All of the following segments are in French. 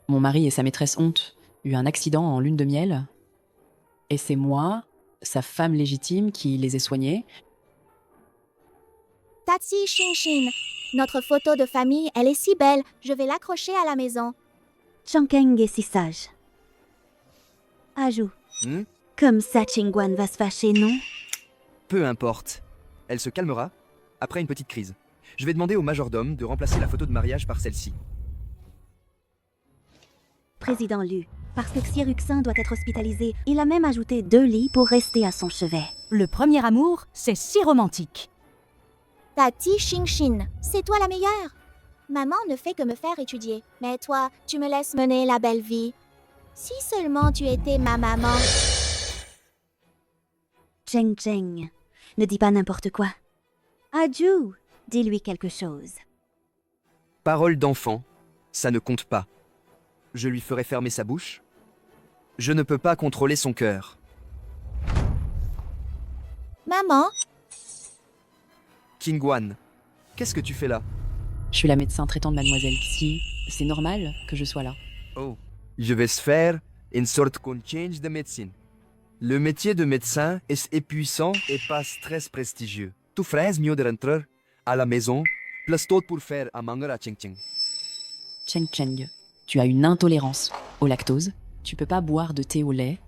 Mon mari et sa maîtresse ont eu un accident en lune de miel. Et c'est moi, sa femme légitime, qui les ai soignés. Tatsi Shinshin. Notre photo de famille, elle est si belle. Je vais l'accrocher à la maison. Chankeng est si sage. Ajout. Comme ça, Chingguan va se fâcher, non? Peu importe. Elle se calmera après une petite crise. Je vais demander au majordome de remplacer la photo de mariage par celle-ci. Président Lu. Parce que Xiruxin doit être hospitalisé, il a même ajouté 2 lits pour rester à son chevet. Le premier amour, c'est si romantique. Tati Shinshin, c'est toi la meilleure. Maman ne fait que me faire étudier. Mais toi, tu me laisses mener la belle vie. Si seulement tu étais ma maman. Cheng Cheng. Ne dis pas n'importe quoi. Aju, dis-lui quelque chose. Parole d'enfant, ça ne compte pas. Je lui ferai fermer sa bouche. Je ne peux pas contrôler son cœur. Maman, Qingguan, qu'est-ce que tu fais là? Je suis la médecin traitant de mademoiselle Xi. C'est normal que je sois là. Oh, je vais se faire une sorte qu'on change de médecine. Le métier de médecin est épuisant et pas très prestigieux. Tu ferais mieux de rentrer à la maison, place tout pour faire à manger à Cheng Cheng. Cheng Cheng, tu as une intolérance au lactose. Tu peux pas boire de thé au lait.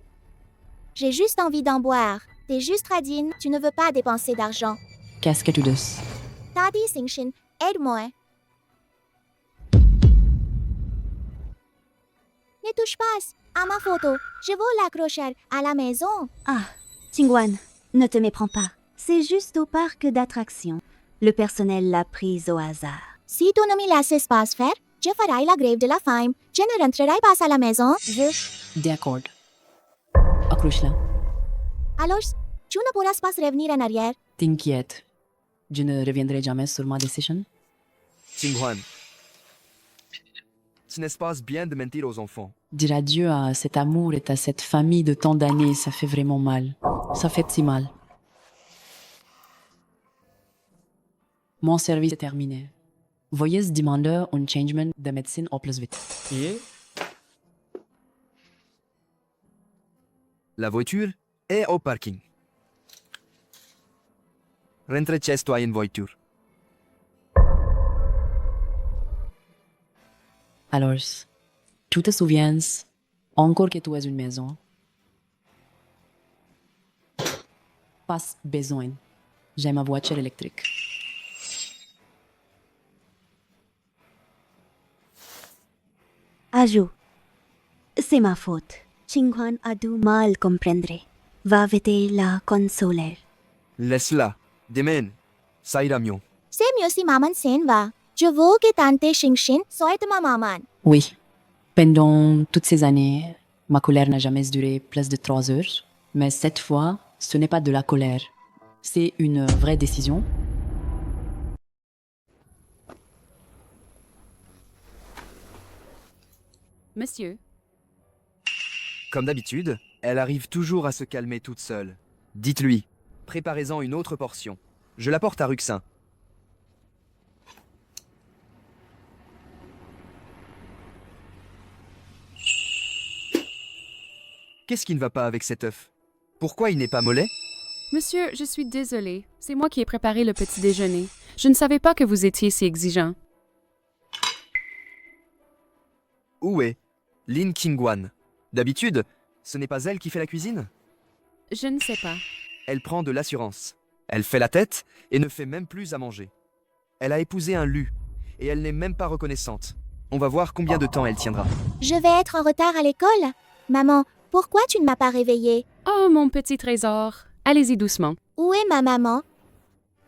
j'ai juste envie d'en boire. T'es juste radine, tu ne veux pas dépenser d'argent. Qu'est-ce que tu dis? Tati Shinshin, aide-moi. Ne touche pas à ma photo. Je veux l'accrocher à la maison. Ah, Chingguan, ne te méprends pas. C'est juste au parc d'attractions. Le personnel l'a prise au hasard. Si tu ne me laisses pas faire, je ferai la grève de la faim. Je ne rentrerai pas à la maison. D'accord. Accroche-la. Alors, tu ne pourras pas revenir en arrière. T'inquiète. Je ne reviendrai jamais sur ma décision. Qingguan, ce n'est pas bien de mentir aux enfants. Dire adieu à cet amour et à cette famille de tant d'années, ça fait vraiment mal. Ça fait si mal. Mon service est terminé. Veuillez demander un changement de médecine au plus vite. Et la voiture est au parking. Rentre chez toi en voiture. Alors, tu te souviens encore que tu es une maison? Pas besoin. J'ai ma voiture électrique. Aju, c'est ma faute. Chingguan a dû mal comprendre. Va vite la consoler. Laisse-la. Demain, ça ira mieux. C'est mieux si maman s'en va. Je veux que Tante Shinshin soit ma maman. Oui. Pendant toutes ces années, ma colère n'a jamais duré plus de 3 heures. Mais cette fois, ce n'est pas de la colère. C'est une vraie décision. Monsieur, Comme d'habitude, elle arrive toujours à se calmer toute seule. Dites-lui, préparez-en une autre portion. Je la porte à Ruxin. Qu'est-ce qui ne va pas avec cet œuf? Pourquoi il n'est pas mollet? monsieur, je suis désolée. C'est moi qui ai préparé le petit déjeuner. Je ne savais pas que vous étiez si exigeant. Où est Lin Qingguan? D'habitude, ce n'est pas elle qui fait la cuisine? Je ne sais pas. Elle prend de l'assurance. Elle fait la tête et ne fait même plus à manger. Elle a épousé un Lu et elle n'est même pas reconnaissante. On va voir combien de temps elle tiendra. Je vais être en retard à l'école. Maman, pourquoi tu ne m'as pas réveillée? Oh, mon petit trésor. Allez-y doucement. Où est ma maman?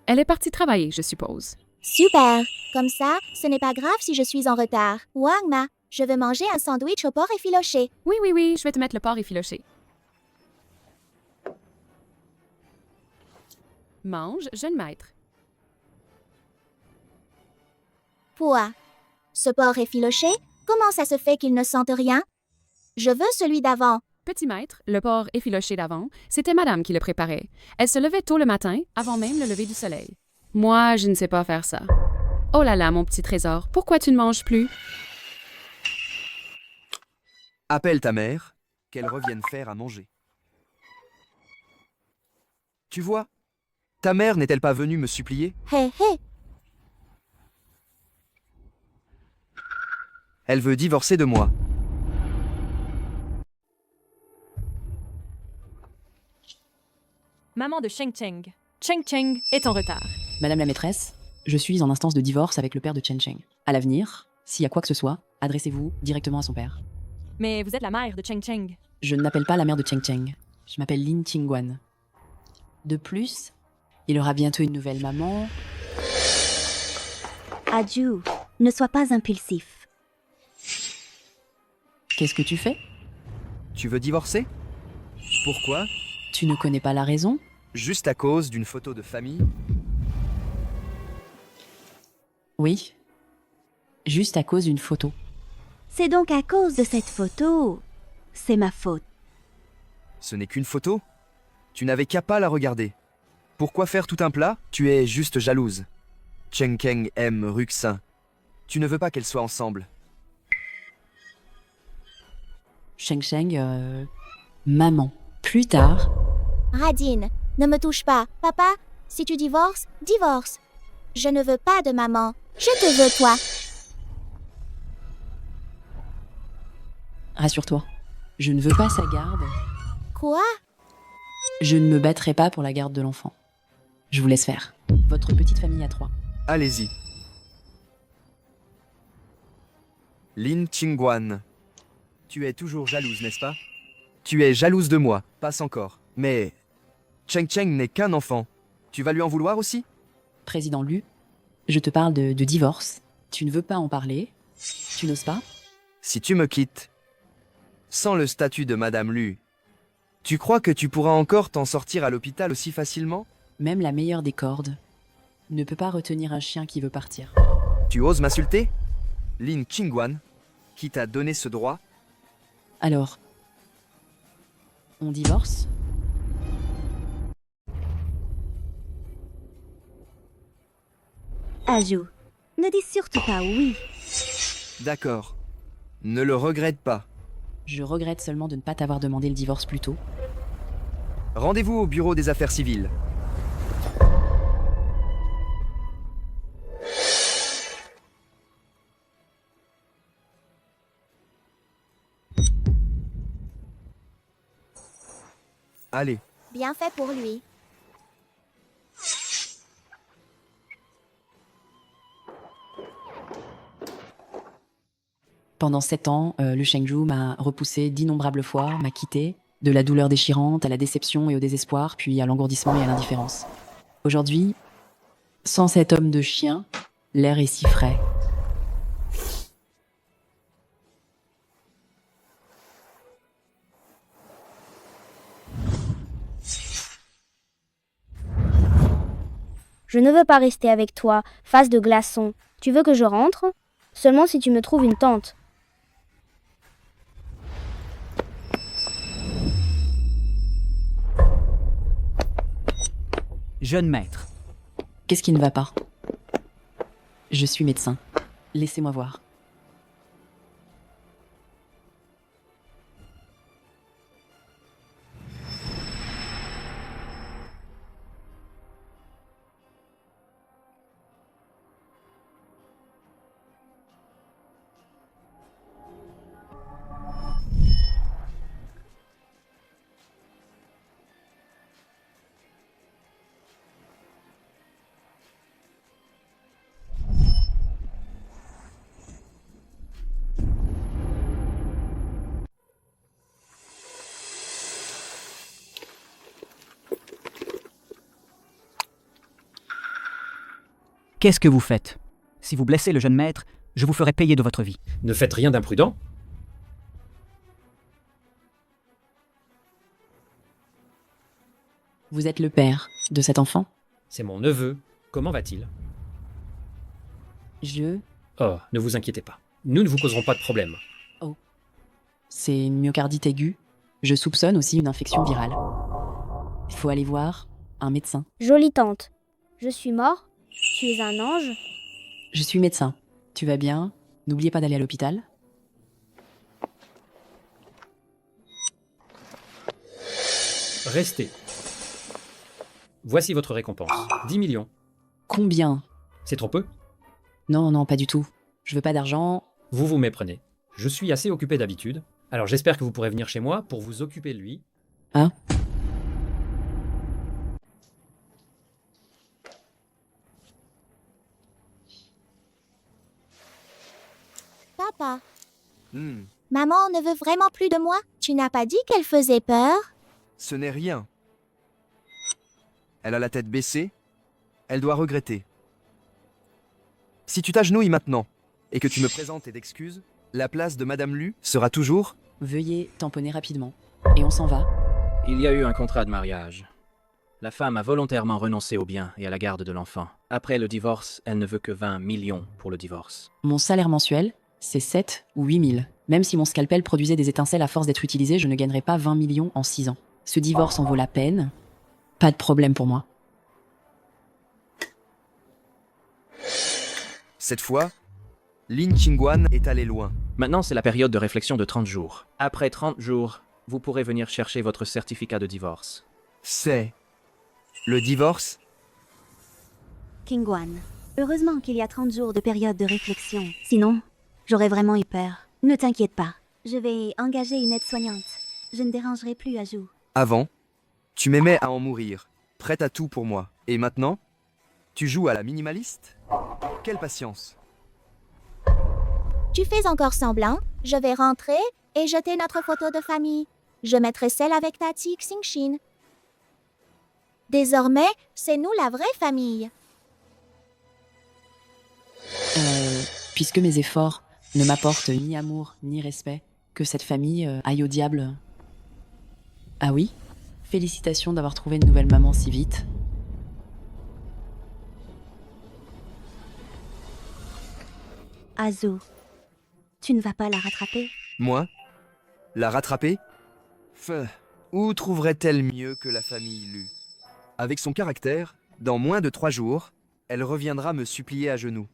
Elle est partie travailler, je suppose. Super. Comme ça, ce n'est pas grave si je suis en retard. Wangma, je veux manger un sandwich au porc effiloché. Oui, oui, oui, je vais te mettre le porc effiloché. Mange, jeune maître. Quoi? Ce porc effiloché? Comment ça se fait qu'il ne sente rien? Je veux celui d'avant. Petit maître, le porc effiloché d'avant, c'était madame qui le préparait. Elle se levait tôt le matin, avant même le lever du soleil. Moi, je ne sais pas faire ça. Oh là là, mon petit trésor, pourquoi tu ne manges plus? Appelle ta mère, qu'elle revienne faire à manger. Tu vois, ta mère n'est-elle pas venue me supplier? Hé hé, Elle veut divorcer de moi. Maman de Cheng Cheng. Cheng Cheng est en retard. Madame la maîtresse, je suis en instance de divorce avec le père de Chen Cheng. À l'avenir, s'il y a quoi que ce soit, adressez-vous directement à son père. Mais vous êtes la mère de Cheng Cheng. Je ne m'appelle pas la mère de Cheng Cheng. Je m'appelle Lin Qingguan. De plus, il aura bientôt une nouvelle maman. Aju, ne sois pas impulsif. Qu'est-ce que tu fais? Tu veux divorcer? Pourquoi? Tu ne connais pas la raison? Juste à cause d'une photo de famille? Oui. Juste à cause d'une photo. C'est donc à cause de cette photo. C'est ma faute. Ce n'est qu'une photo. Tu n'avais qu'à pas la regarder. Pourquoi faire tout un plat? Tu es juste jalouse. Cheng Keng aime Ruxin. Tu ne veux pas qu'elles soient ensemble. Cheng Cheng, maman. Plus tard, Radine, ne me touche pas. Papa, si tu divorces, divorce. Je ne veux pas de maman. Je te veux toi. rassure-toi. Je ne veux pas sa garde. Quoi? Je ne me battrai pas pour la garde de l'enfant. Je vous laisse faire. Votre petite famille à trois. Allez-y. Lin Qingguan. Tu es toujours jalouse, n'est-ce pas? Tu es jalouse de moi, passe encore. Mais Cheng Cheng n'est qu'un enfant. Tu vas lui en vouloir aussi? Président Lu, je te parle de divorce. Tu ne veux pas en parler? Tu n'oses pas? Si tu me quittes, sans le statut de Madame Lu, tu crois que tu pourras encore t'en sortir à l'hôpital aussi facilement? Même la meilleure des cordes ne peut pas retenir un chien qui veut partir. Tu oses m'insulter? Lin Qingguan, qui t'a donné ce droit? Alors, on divorce? Aju, ne dis surtout pas oui. D'accord. Ne le regrette pas. Je regrette seulement de ne pas t'avoir demandé le divorce plus tôt. Rendez-vous au bureau des affaires civiles. Allez, Bien fait pour lui. Pendant 7 ans, le Chengju m'a repoussé d'innombrables fois, m'a quitté, de la douleur déchirante à la déception et au désespoir, puis à l'engourdissement et à l'indifférence. Aujourd'hui, sans cet homme de chien, l'air est si frais. Je ne veux pas rester avec toi, face de glaçon. Tu veux que je rentre? Seulement si tu me trouves une tente. Jeune maître, Qu'est-ce qui ne va pas? Je suis médecin. Laissez-moi voir. qu'est-ce que vous faites? Si vous blessez le jeune maître, je vous ferai payer de votre vie. Ne faites rien d'imprudent. Vous êtes le père de cet enfant? C'est mon neveu. Comment va-t-il? Oh, ne vous inquiétez pas. Nous ne vous causerons pas de problème. C'est une myocardite aiguë. Je soupçonne aussi une infection virale. Il faut aller voir un médecin. Jolie tante. Je suis mort? Tu es un ange? Je suis médecin. Tu vas bien? N'oubliez pas d'aller à l'hôpital. Restez. Voici votre récompense. 10 millions. Combien? C'est trop peu? Non, non, pas du tout. Je veux pas d'argent. Vous vous méprenez. Je suis assez occupé d'habitude. Alors j'espère que vous pourrez venir chez moi pour vous occuper de lui. Hein? Papa, Hmm, maman ne veut vraiment plus de moi? Tu n'as pas dit qu'elle faisait peur? ce n'est rien. Elle a la tête baissée. Elle doit regretter. Si tu t'agenouilles maintenant et que tu me présentes tes excuses, la place de Madame Lu sera toujours... Veuillez tamponner rapidement. Et on s'en va. Il y a eu un contrat de mariage. La femme a volontairement renoncé au bien et à la garde de l'enfant. Après le divorce, elle ne veut que 20 millions pour le divorce. Mon salaire mensuel, c'est 7 ou 8 000. Même si mon scalpel produisait des étincelles à force d'être utilisé, je ne gagnerais pas 20 millions en 6 ans. Ce divorce en vaut la peine. Pas de problème pour moi. Cette fois, Lin Qingguan est allé loin. Maintenant, c'est la période de réflexion de 30 jours. Après 30 jours, vous pourrez venir chercher votre certificat de divorce. C'est... le divorce? Qingguan, heureusement qu'il y a 30 jours de période de réflexion. Sinon, j'aurais vraiment eu peur. Ne t'inquiète pas. Je vais engager une aide-soignante. Je ne dérangerai plus Aju. Avant, tu m'aimais à en mourir, prête à tout pour moi. Et maintenant, tu joues à la minimaliste? Quelle patience! Tu fais encore semblant? Je vais rentrer et jeter notre photo de famille. Je mettrai celle avec Tati Xingshin. Désormais, c'est nous la vraie famille. Puisque mes efforts ne m'apportent ni amour ni respect, que cette famille aille au diable. Ah oui? Félicitations d'avoir trouvé une nouvelle maman si vite. Azu, tu ne vas pas la rattraper? Moi? La rattraper? Où trouverait-elle mieux que la famille Lu? Avec son caractère, dans moins de 3 jours, elle reviendra me supplier à genoux.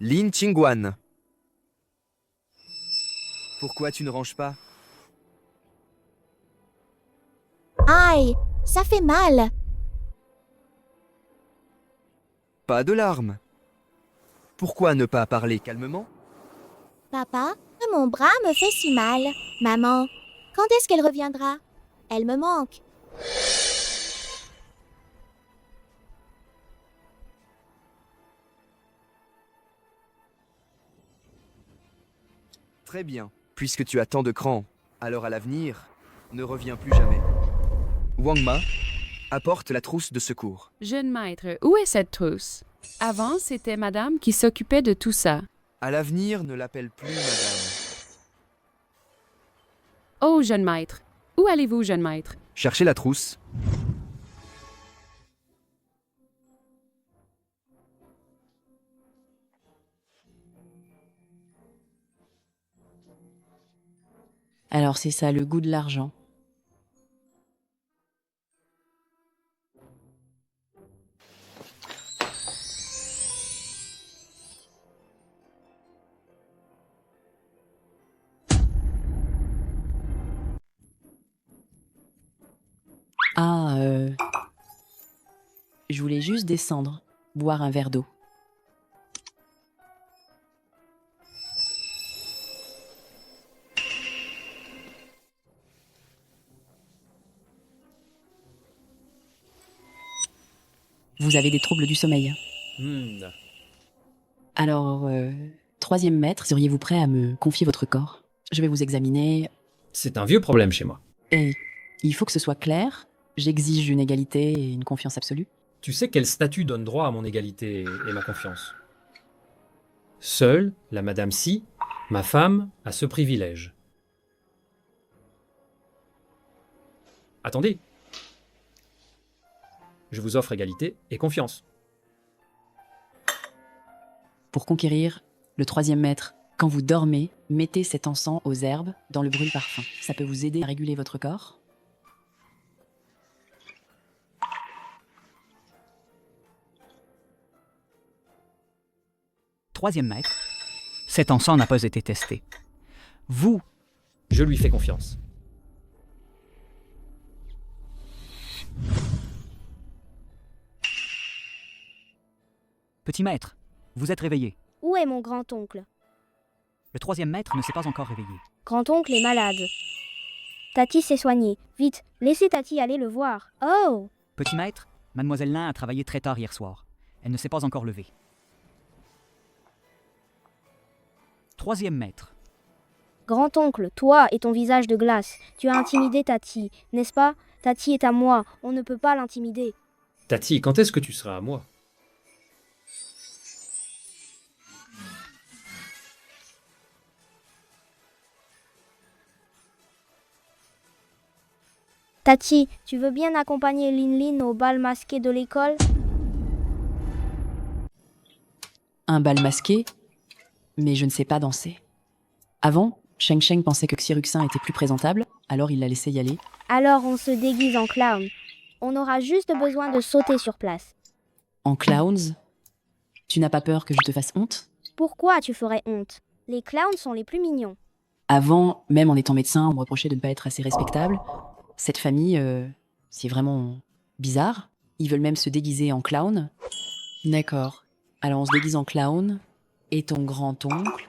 Lin Qingguan. Pourquoi tu ne ranges pas? Aïe, ça fait mal. Pas de larmes. Pourquoi ne pas parler calmement? Papa, mon bras me fait si mal. Maman, quand est-ce qu'elle reviendra? Elle me manque. Très bien. Puisque tu as tant de cran, alors à l'avenir, ne reviens plus jamais. Wang Ma, apporte la trousse de secours. Jeune maître, où est cette trousse? Avant, c'était madame qui s'occupait de tout ça. À l'avenir, ne l'appelle plus madame. Oh, jeune maître. Où allez-vous, jeune maître? Cherchez la trousse. Alors c'est ça, le goût de l'argent. Ah, je voulais juste descendre, boire un verre d'eau. Vous avez des troubles du sommeil. Alors, 3e maître, seriez-vous prêt à me confier votre corps? Je vais vous examiner. C'est un vieux problème chez moi. Et il faut que ce soit clair. J'exige une égalité et une confiance absolue. Tu sais quel statut donne droit à mon égalité et ma confiance? Seule la Madame Si, ma femme, a ce privilège. Attendez. Je vous offre égalité et confiance. Pour conquérir, le 3e maître, quand vous dormez, mettez cet encens aux herbes dans le brûle-parfum. Ça peut vous aider à réguler votre corps. Troisième maître, Cet encens n'a pas été testé. Vous, Je lui fais confiance. petit maître, vous êtes réveillé. Où est mon grand-oncle? Le troisième maître ne s'est pas encore réveillé. Grand-oncle est malade. Tati s'est soignée. Vite, laissez Tati aller le voir. Oh! Petit maître, mademoiselle Lin a travaillé très tard hier soir. Elle ne s'est pas encore levée. Troisième maître, Grand-oncle, toi et ton visage de glace, tu as intimidé Tati, n'est-ce pas? Tati est à moi, on ne peut pas l'intimider. Tati, quand est-ce que tu seras à moi? Tati, tu veux bien accompagner Lin Lin au bal masqué de l'école? Un bal masqué, mais je ne sais pas danser. Avant, Sheng Sheng pensait que Xiruxin était plus présentable, alors il l'a laissé y aller. Alors on se déguise en clown. On aura juste besoin de sauter sur place. En clowns, tu n'as pas peur que je te fasse honte? Pourquoi tu ferais honte? Les clowns sont les plus mignons. Avant, même en étant médecin, on me reprochait de ne pas être assez respectable. Cette famille, c'est vraiment bizarre. Ils veulent même se déguiser en clown. D'accord. Alors on se déguise en clown. Et ton grand-oncle?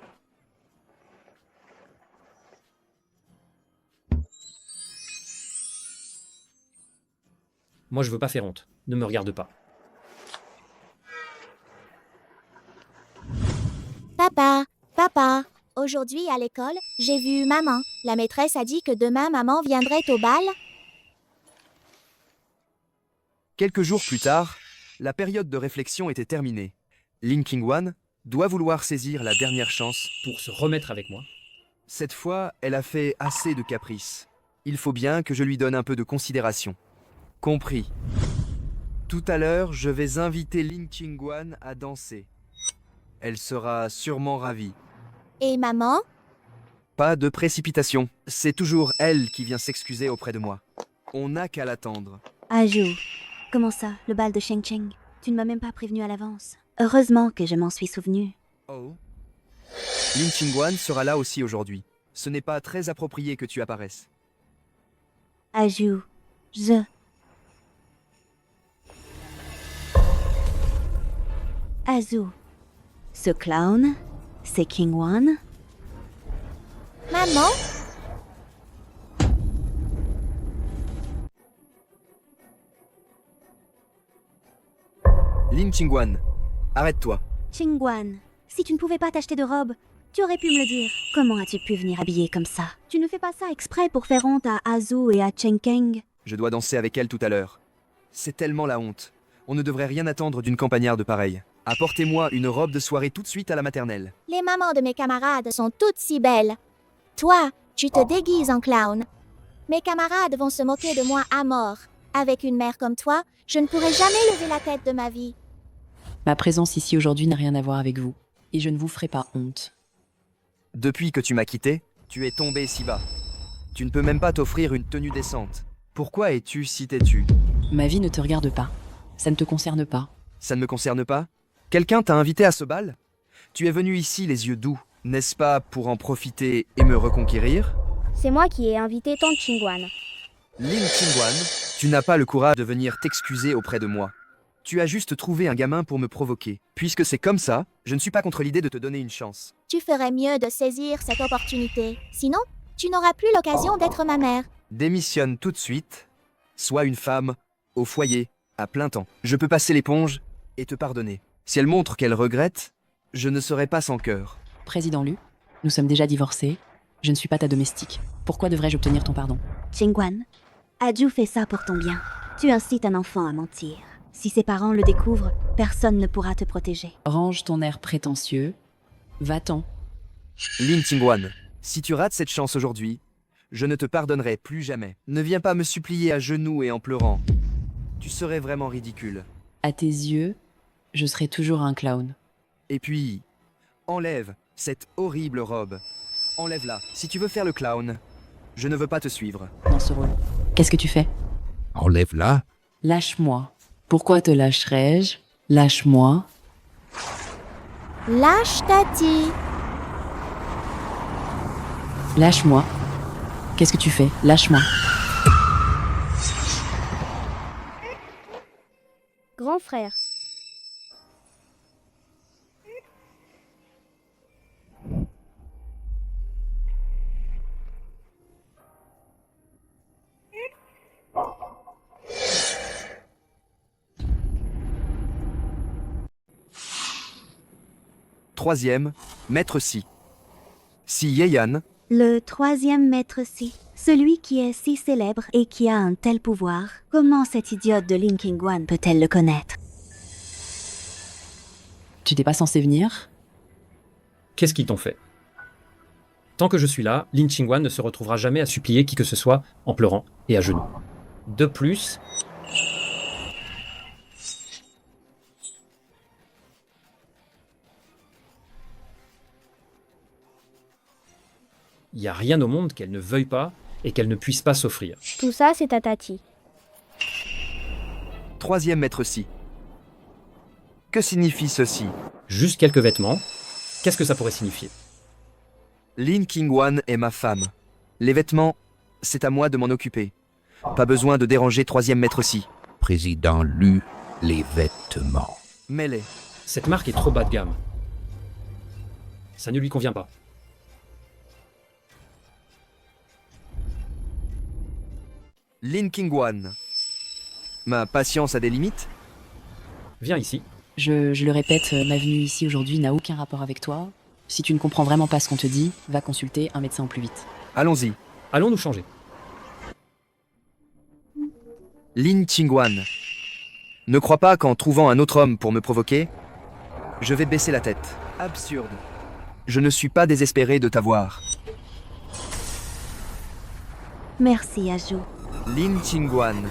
Moi, je veux pas faire honte. Ne me regarde pas. Papa, aujourd'hui à l'école, j'ai vu maman. La maîtresse a dit que demain maman viendrait au bal. Quelques jours plus tard, la période de réflexion était terminée. Lin Qingwan doit vouloir saisir la dernière chance. Pour se remettre avec moi. Cette fois, elle a fait assez de caprices. Il faut bien que je lui donne un peu de considération. Compris. Tout à l'heure, je vais inviter Lin Qingwan à danser. Elle sera sûrement ravie. Et maman? Pas de précipitation. C'est toujours elle qui vient s'excuser auprès de moi. On n'a qu'à l'attendre. Aju, comment ça, le bal de Sheng Cheng? Tu ne m'as même pas prévenu à l'avance. Heureusement que je m'en suis souvenu. Oh. Lin Qingwan sera là aussi aujourd'hui. Ce n'est pas très approprié que tu apparaisses. Aju, Azu. Ce clown, c'est Qingwan? Maman? Lin Qingwan, arrête-toi. Qingwan, si tu ne pouvais pas t'acheter de robe, tu aurais pu me le dire. Comment as-tu pu venir habillée comme ça? Tu ne fais pas ça exprès pour faire honte à Azu et à Cheng Keng? Je dois danser avec elle tout à l'heure. C'est tellement la honte. On ne devrait rien attendre d'une campagnarde pareille. Apportez-moi une robe de soirée tout de suite à la maternelle. Les mamans de mes camarades sont toutes si belles. Toi, tu te déguises en clown. Mes camarades vont se moquer de moi à mort. Avec une mère comme toi, je ne pourrai jamais lever la tête de ma vie. Ma présence ici aujourd'hui n'a rien à voir avec vous. Et je ne vous ferai pas honte. Depuis que tu m'as quitté, tu es tombé si bas. Tu ne peux même pas t'offrir une tenue décente. Pourquoi es-tu si têtu? Ma vie ne te regarde pas. Ça ne te concerne pas. Ça ne me concerne pas? Quelqu'un t'a invité à ce bal? Tu es venu ici les yeux doux, n'est-ce pas pour en profiter et me reconquérir? C'est moi qui ai invité tante Qingwan. Lin Qingwan, tu n'as pas le courage de venir t'excuser auprès de moi. Tu as juste trouvé un gamin pour me provoquer. Puisque c'est comme ça, je ne suis pas contre l'idée de te donner une chance. Tu ferais mieux de saisir cette opportunité. Sinon, tu n'auras plus l'occasion d'être ma mère. Démissionne tout de suite. Sois une femme, au foyer, à plein temps. Je peux passer l'éponge et te pardonner. Si elle montre qu'elle regrette, je ne serai pas sans cœur. Président Lu, nous sommes déjà divorcés. Je ne suis pas ta domestique. Pourquoi devrais-je obtenir ton pardon? Qingwan, Aju fait ça pour ton bien. Tu incites un enfant à mentir. Si ses parents le découvrent, personne ne pourra te protéger. Range ton air prétentieux. Va-t'en. Lin Qingwan, si tu rates cette chance aujourd'hui, je ne te pardonnerai plus jamais. Ne viens pas me supplier à genoux et en pleurant. Tu serais vraiment ridicule. À tes yeux, je serai toujours un clown. Et puis, enlève cette horrible robe. Enlève-la. Si tu veux faire le clown, je ne veux pas te suivre. Dans ce rôle. Qu'est-ce que tu fais? Enlève-la. Lâche-moi. Pourquoi te lâcherais-je? Lâche-moi. Lâche Tati. Lâche-moi. Qu'est-ce que tu fais? Lâche-moi. Grand frère. Troisième, maître Si. Si Yeyan, Le troisième maître Si, celui qui est si célèbre et qui a un tel pouvoir, comment cette idiote de Lin Qingguan peut-elle le connaître? Tu n'es pas censé venir? Qu'est-ce qu'ils t'ont fait? Tant que je suis là, Lin Qingguan ne se retrouvera jamais à supplier qui que ce soit en pleurant et à genoux. De plus, il n'y a rien au monde qu'elle ne veuille pas et qu'elle ne puisse pas s'offrir. Tout ça, c'est ta tati. troisième maître Si. Que signifie ceci? Juste quelques vêtements, qu'est-ce que ça pourrait signifier? Lin Qingguan est ma femme. Les vêtements, c'est à moi de m'en occuper. Pas besoin de déranger troisième maître Si. Président Lu, les vêtements. Mêlez. Cette marque est trop bas de gamme. Ça ne lui convient pas. Lin Qingguan. Ma patience a des limites? Viens ici. Je le répète, ma venue ici aujourd'hui n'a aucun rapport avec toi. Si tu ne comprends vraiment pas ce qu'on te dit, va consulter un médecin au plus vite. Allons-y. Allons nous changer. Lin Qingguan. Ne crois pas qu'en trouvant un autre homme pour me provoquer, je vais baisser la tête. Absurde. Je ne suis pas désespéré de t'avoir. Merci, Ajou. Lin Qingguan.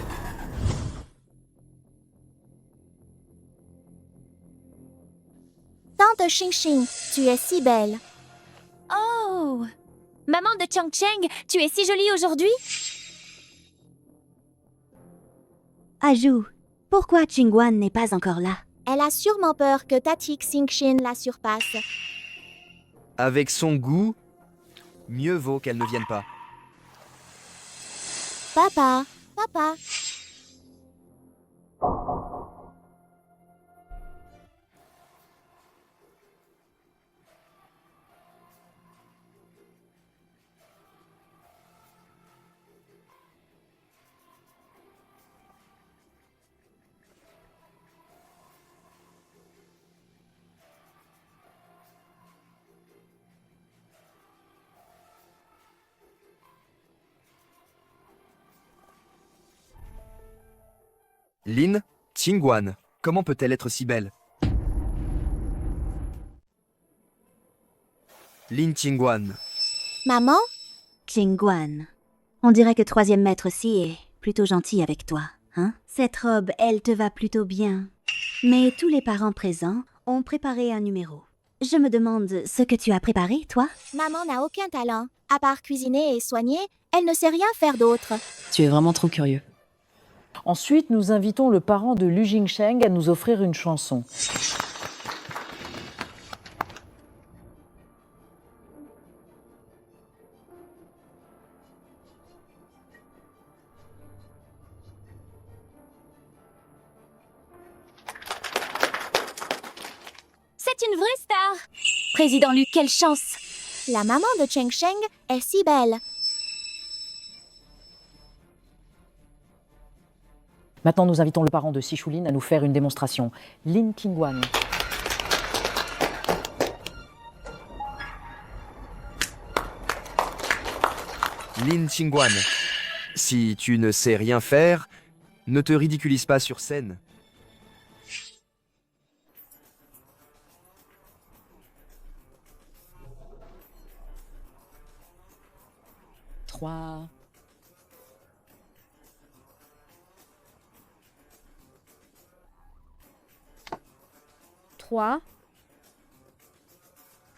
Tante Xingxing, tu es si belle. Oh! Maman de Chongcheng, tu es si jolie aujourd'hui? Ajou, pourquoi Qingguan n'est pas encore là? Elle a sûrement peur que Tati Xingxin la surpasse. Avec son goût, mieux vaut qu'elle ne vienne pas. Papa, papa. Lin Qingguan. Comment peut-elle être si belle? Lin Qingguan. Maman? Qingguan. On dirait que troisième maître Si est plutôt gentil avec toi, hein? Cette robe, elle te va plutôt bien. Mais tous les parents présents ont préparé un numéro. Je me demande ce que tu as préparé, toi? Maman n'a aucun talent. À part cuisiner et soigner, elle ne sait rien faire d'autre. Tu es vraiment trop curieux. Ensuite, nous invitons le parent de Lu Jingsheng à nous offrir une chanson. C'est une vraie star! Président Lu, quelle chance! La maman de Cheng Sheng est si belle. Maintenant, nous invitons le parent de Si Shulin à nous faire une démonstration. Lin Qingguan. Lin Qingguan. Si tu ne sais rien faire, ne te ridiculise pas sur scène. Trois. Trois.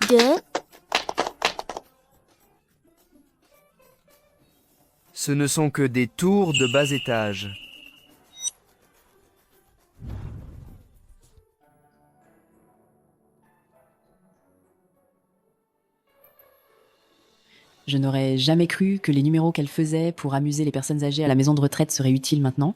2. Ce ne sont que des tours de bas étage. Je n'aurais jamais cru que les numéros qu'elle faisait pour amuser les personnes âgées à la maison de retraite seraient utiles maintenant.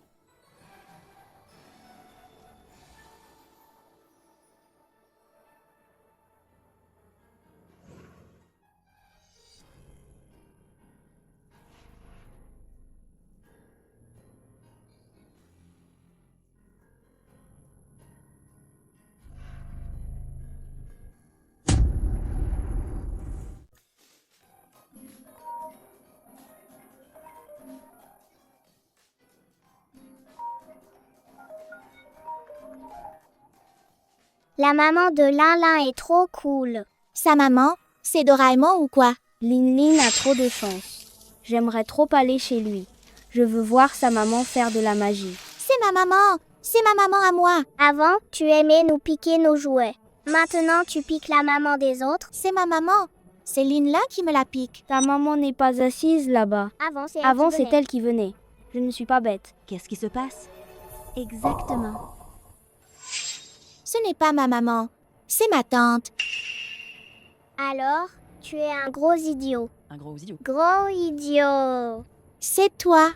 La maman de Lin est trop cool. Sa maman, c'est Doraemon ou quoi? Lin a trop de chance. J'aimerais trop aller chez lui. Je veux voir sa maman faire de la magie. C'est ma maman! C'est ma maman à moi! Avant, tu aimais nous piquer nos jouets. Maintenant, tu piques la maman des autres. C'est ma maman! C'est Lin qui me la pique. Ta maman n'est pas assise là-bas. Avant, c'est elle qui venait. Je ne suis pas bête. Qu'est-ce qui se passe? Exactement. Ce n'est pas ma maman, c'est ma tante. Alors, tu es un gros idiot. Un gros idiot. Gros idiot. C'est toi.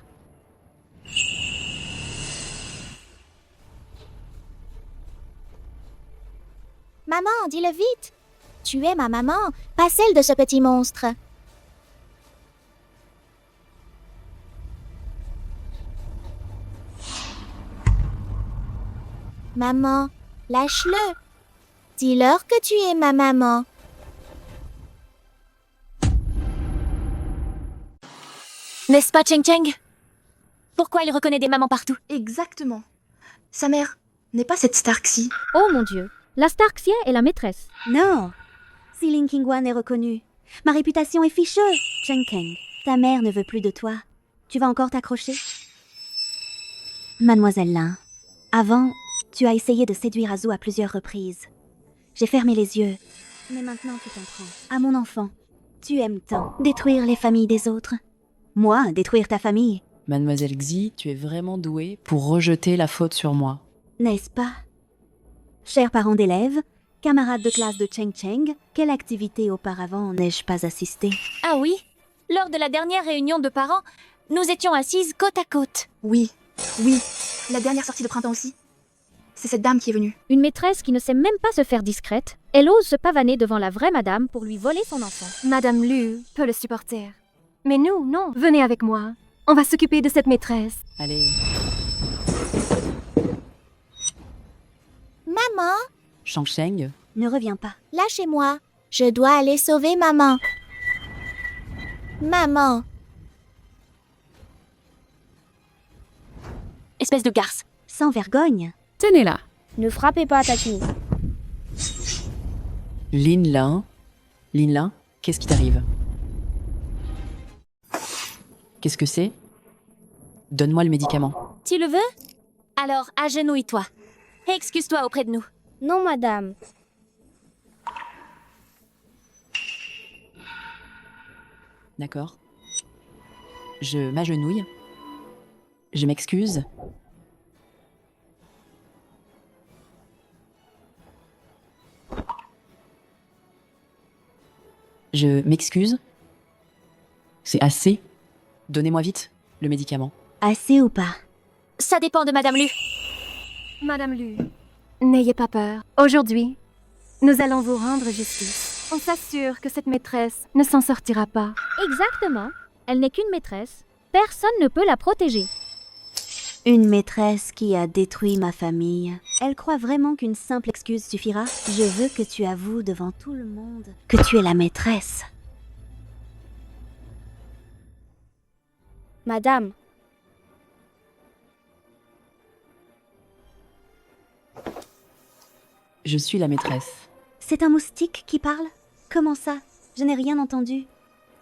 Maman, dis-le vite. Tu es ma maman, pas celle de ce petit monstre. Maman, lâche-le. Dis-leur que tu es ma maman. N'est-ce pas, Cheng Cheng? Pourquoi il reconnaît des mamans partout? Exactement. Sa mère n'est pas cette Starksie. Oh mon Dieu, la Starksie est la maîtresse. Non. Si Lin Qingguan est reconnu, ma réputation est fichue. Cheng Keng, ta mère ne veut plus de toi. Tu vas encore t'accrocher? Mademoiselle Lin, avant, tu as essayé de séduire Azu à plusieurs reprises. J'ai fermé les yeux. Mais maintenant tu t'en prends à mon enfant. Tu aimes tant détruire les familles des autres. Moi, détruire ta famille. Mademoiselle Xi, tu es vraiment douée pour rejeter la faute sur moi. N'est-ce pas? Chers parents d'élèves, camarades de classe de Cheng Cheng, quelle activité auparavant n'ai-je pas assisté? Ah oui? Lors de la dernière réunion de parents, nous étions assises côte à côte. Oui, oui. La dernière sortie de printemps aussi. C'est cette dame qui est venue. Une maîtresse qui ne sait même pas se faire discrète. Elle ose se pavaner devant la vraie madame pour lui voler son enfant. Madame Lu peut le supporter. Mais nous, non. Venez avec moi. On va s'occuper de cette maîtresse. Allez. Maman, Shang-Sheng, Ne reviens pas. lâchez-moi. Je dois aller sauver maman. Maman, Espèce de garce. Sans vergogne. Tenez-la. Ne frappez pas, Tati. Lin Lin, qu'est-ce qui t'arrive? Qu'est-ce que c'est? Donne-moi le médicament. Tu le veux? Alors, agenouille-toi. Excuse-toi auprès de nous. Non, madame. D'accord. Je m'agenouille. Je m'excuse. Je m'excuse. C'est assez. Donnez-moi vite le médicament. Assez ou pas? Ça dépend de Madame Lu. Madame Lu, n'ayez pas peur. Aujourd'hui, nous allons vous rendre justice. On s'assure que cette maîtresse ne s'en sortira pas. Exactement. Elle n'est qu'une maîtresse. Personne ne peut la protéger. Une maîtresse qui a détruit ma famille. Elle croit vraiment qu'une simple excuse suffira? Je veux que tu avoues devant tout le monde que tu es la maîtresse. Madame, Je suis la maîtresse. C'est un moustique qui parle? Comment ça? Je n'ai rien entendu.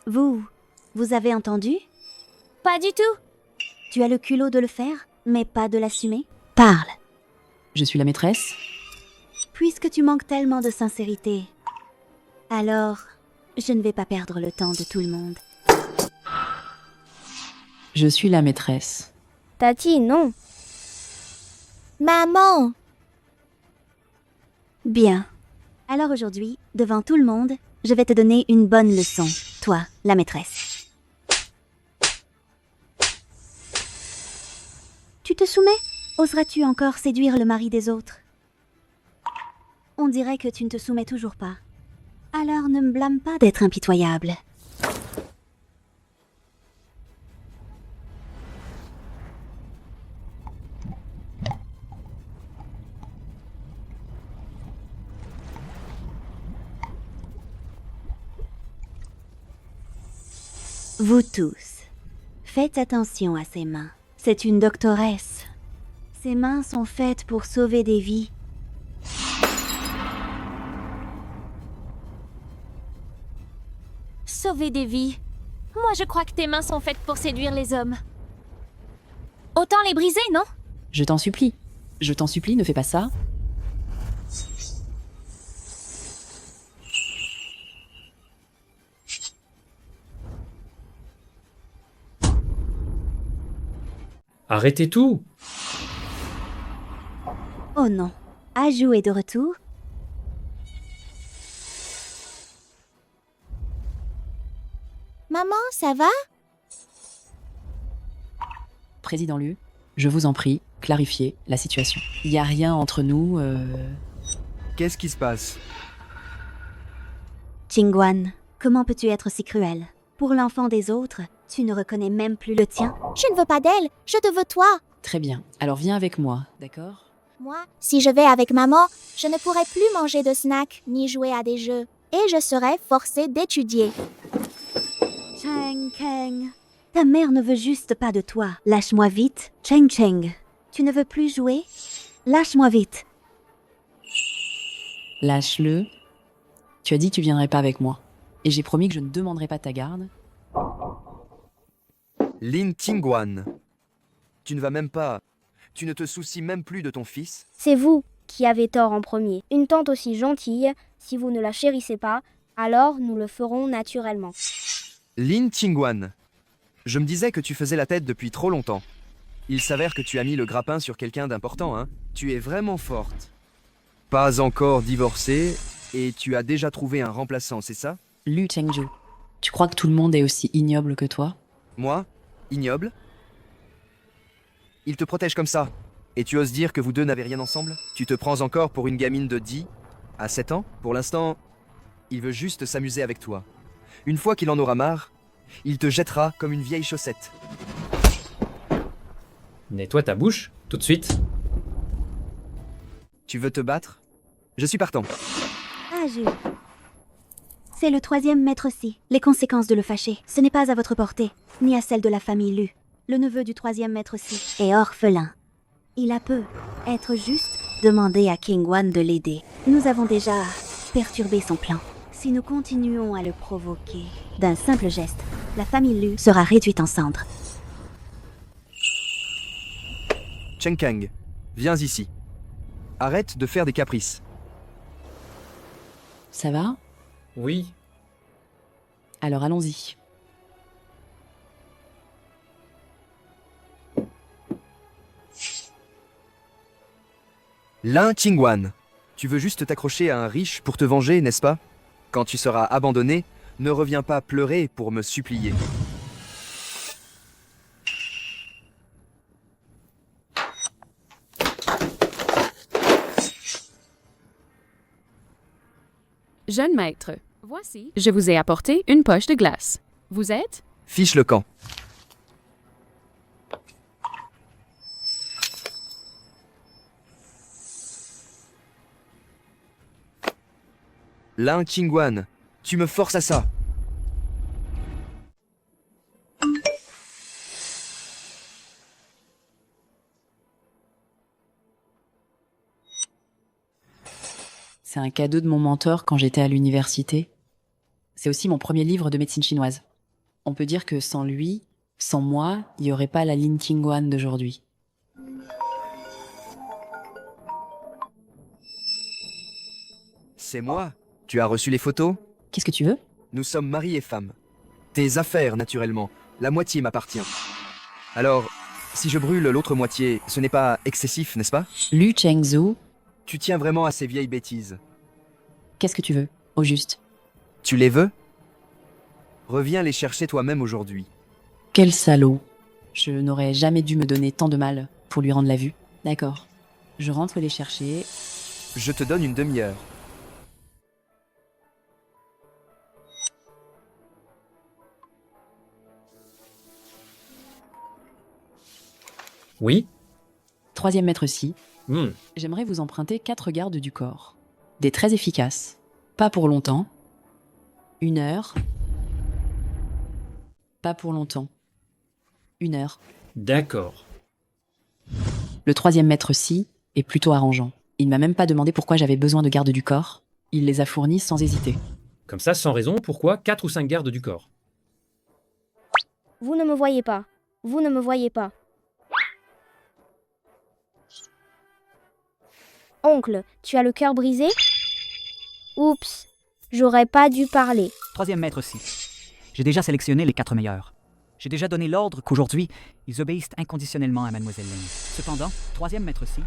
Vous avez entendu? Pas du tout. Tu as le culot de le faire, mais pas de l'assumer? Parle. Je suis la maîtresse. Puisque tu manques tellement de sincérité, alors je ne vais pas perdre le temps de tout le monde. Je suis la maîtresse. Tati, non. maman. Bien. Alors aujourd'hui, devant tout le monde, je vais te donner une bonne leçon. toi, la maîtresse. Tu te soumets? Oseras-tu encore séduire le mari des autres? On dirait que tu ne te soumets toujours pas. Alors ne me blâme pas d'être impitoyable. Vous tous, faites attention à ses mains. C'est une doctoresse. Ses mains sont faites pour sauver des vies. Sauver des vies. Moi, je crois que tes mains sont faites pour séduire les hommes. Autant les briser, non? Je t'en supplie. Je t'en supplie, ne fais pas ça. Arrêtez tout! Oh non, Ajou est de retour. Maman, ça va? Président Lu, je vous en prie, clarifiez la situation. Il n'y a rien entre nous, Qu'est-ce qui se passe? Qingguan, comment peux-tu être si cruel? Pour l'enfant des autres, tu ne reconnais même plus le tien. Je ne veux pas d'elle, je te veux toi. Très bien. Alors viens avec moi, d'accord? Moi, si je vais avec maman, je ne pourrai plus manger de snacks ni jouer à des jeux. Et je serai forcée d'étudier. Cheng Cheng, ta mère ne veut juste pas de toi. Lâche-moi vite, Cheng Cheng. Tu ne veux plus jouer? Lâche-moi vite. Lâche-le. Tu as dit que tu viendrais pas avec moi. Et j'ai promis que je ne demanderai pas ta garde. Lin Qingguan. Tu ne vas même pas... Tu ne te soucies même plus de ton fils? C'est vous qui avez tort en premier. Une tante aussi gentille, si vous ne la chérissez pas, alors nous le ferons naturellement. Lin Qingguan. Je me disais que tu faisais la tête depuis trop longtemps. Il s'avère que tu as mis le grappin sur quelqu'un d'important, hein? Tu es vraiment forte. Pas encore divorcée, et tu as déjà trouvé un remplaçant, c'est ça? Lu Chengju, tu crois que tout le monde est aussi ignoble que toi? Moi? Ignoble? Il te protège comme ça. Et tu oses dire que vous deux n'avez rien ensemble? Tu te prends encore pour une gamine de 10 à 7 ans? Pour l'instant, il veut juste s'amuser avec toi. Une fois qu'il en aura marre, il te jettera comme une vieille chaussette. Nettoie ta bouche, tout de suite. Tu veux te battre? Je suis partant. Ajou. C'est le 3e maître Si. Les conséquences de le fâcher, ce n'est pas à votre portée, ni à celle de la famille Lu. Le neveu du 3e maître Si est orphelin. Il a peu être juste demander à Qingguan de l'aider. Nous avons déjà perturbé son plan. Si nous continuons à le provoquer, d'un simple geste, la famille Lu sera réduite en cendres. Cheng Kang, viens ici. Arrête de faire des caprices. Ça va? Oui. Alors allons-y. Lin Qingguan, tu veux juste t'accrocher à un riche pour te venger, n'est-ce pas? Quand tu seras abandonné, ne reviens pas pleurer pour me supplier. Jeune maître, voici, je vous ai apporté une poche de glace. Vous êtes? Fiche le camp. Lin Qingguan, tu me forces à ça. C'est un cadeau de mon mentor quand j'étais à l'université. C'est aussi mon premier livre de médecine chinoise. On peut dire que sans lui, sans moi, il n'y aurait pas la Lin Qingguan d'aujourd'hui. C'est moi. Tu as reçu les photos? Qu'est-ce que tu veux? Nous sommes mari et femme. Tes affaires, naturellement. La moitié m'appartient. Alors, si je brûle l'autre moitié, ce n'est pas excessif, n'est-ce pas? Lu Chengzhou, Tu tiens vraiment à ces vieilles bêtises. qu'est-ce que tu veux? Au juste. Tu les veux? Reviens les chercher toi-même aujourd'hui. Quel salaud. Je n'aurais jamais dû me donner tant de mal pour lui rendre la vue. D'accord. Je rentre les chercher. Je te donne une demi-heure. Oui? Troisième maître Si, Hmm. j'aimerais vous emprunter 4 gardes du corps. Des très efficaces. Pas pour longtemps. 1 heure. Pas pour longtemps. 1 heure. D'accord. Le troisième maître Si est plutôt arrangeant. Il m'a même pas demandé pourquoi j'avais besoin de gardes du corps. Il les a fournis sans hésiter. Comme ça, sans raison, pourquoi 4 ou 5 gardes du corps? Vous ne me voyez pas. Vous ne me voyez pas. Oncle, tu as le cœur brisé? Oups, j'aurais pas dû parler. Troisième maître Si. J'ai déjà sélectionné les 4 meilleurs. J'ai déjà donné l'ordre qu'aujourd'hui, ils obéissent inconditionnellement à Mademoiselle Ling. Cependant, troisième maître Si,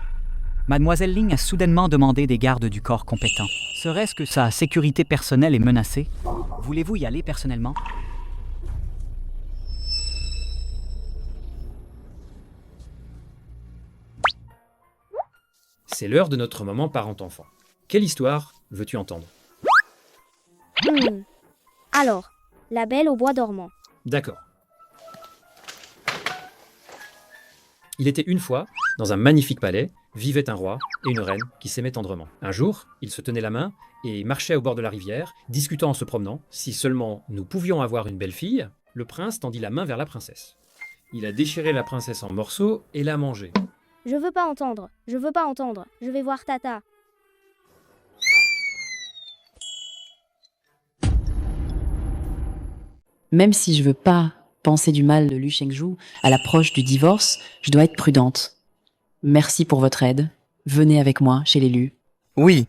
Mademoiselle Ling a soudainement demandé des gardes du corps compétents. Serait-ce que sa sécurité personnelle est menacée? Voulez-vous y aller personnellement? C'est l'heure de notre moment parent-enfant. Quelle histoire veux-tu entendre? Alors, la belle au bois dormant. D'accord. Il était une fois, dans un magnifique palais, vivait un roi et une reine qui s'aimaient tendrement. Un jour, ils se tenaient la main et marchaient au bord de la rivière, discutant en se promenant. Si seulement nous pouvions avoir une belle fille, le prince tendit la main vers la princesse. Il a déchiré la princesse en morceaux et l'a mangée. Je veux pas entendre. Je veux pas entendre. Je vais voir Tata. Même si je veux pas penser du mal de Lu Chengju à l'approche du divorce, je dois être prudente. Merci pour votre aide. Venez avec moi chez les Lu. Oui.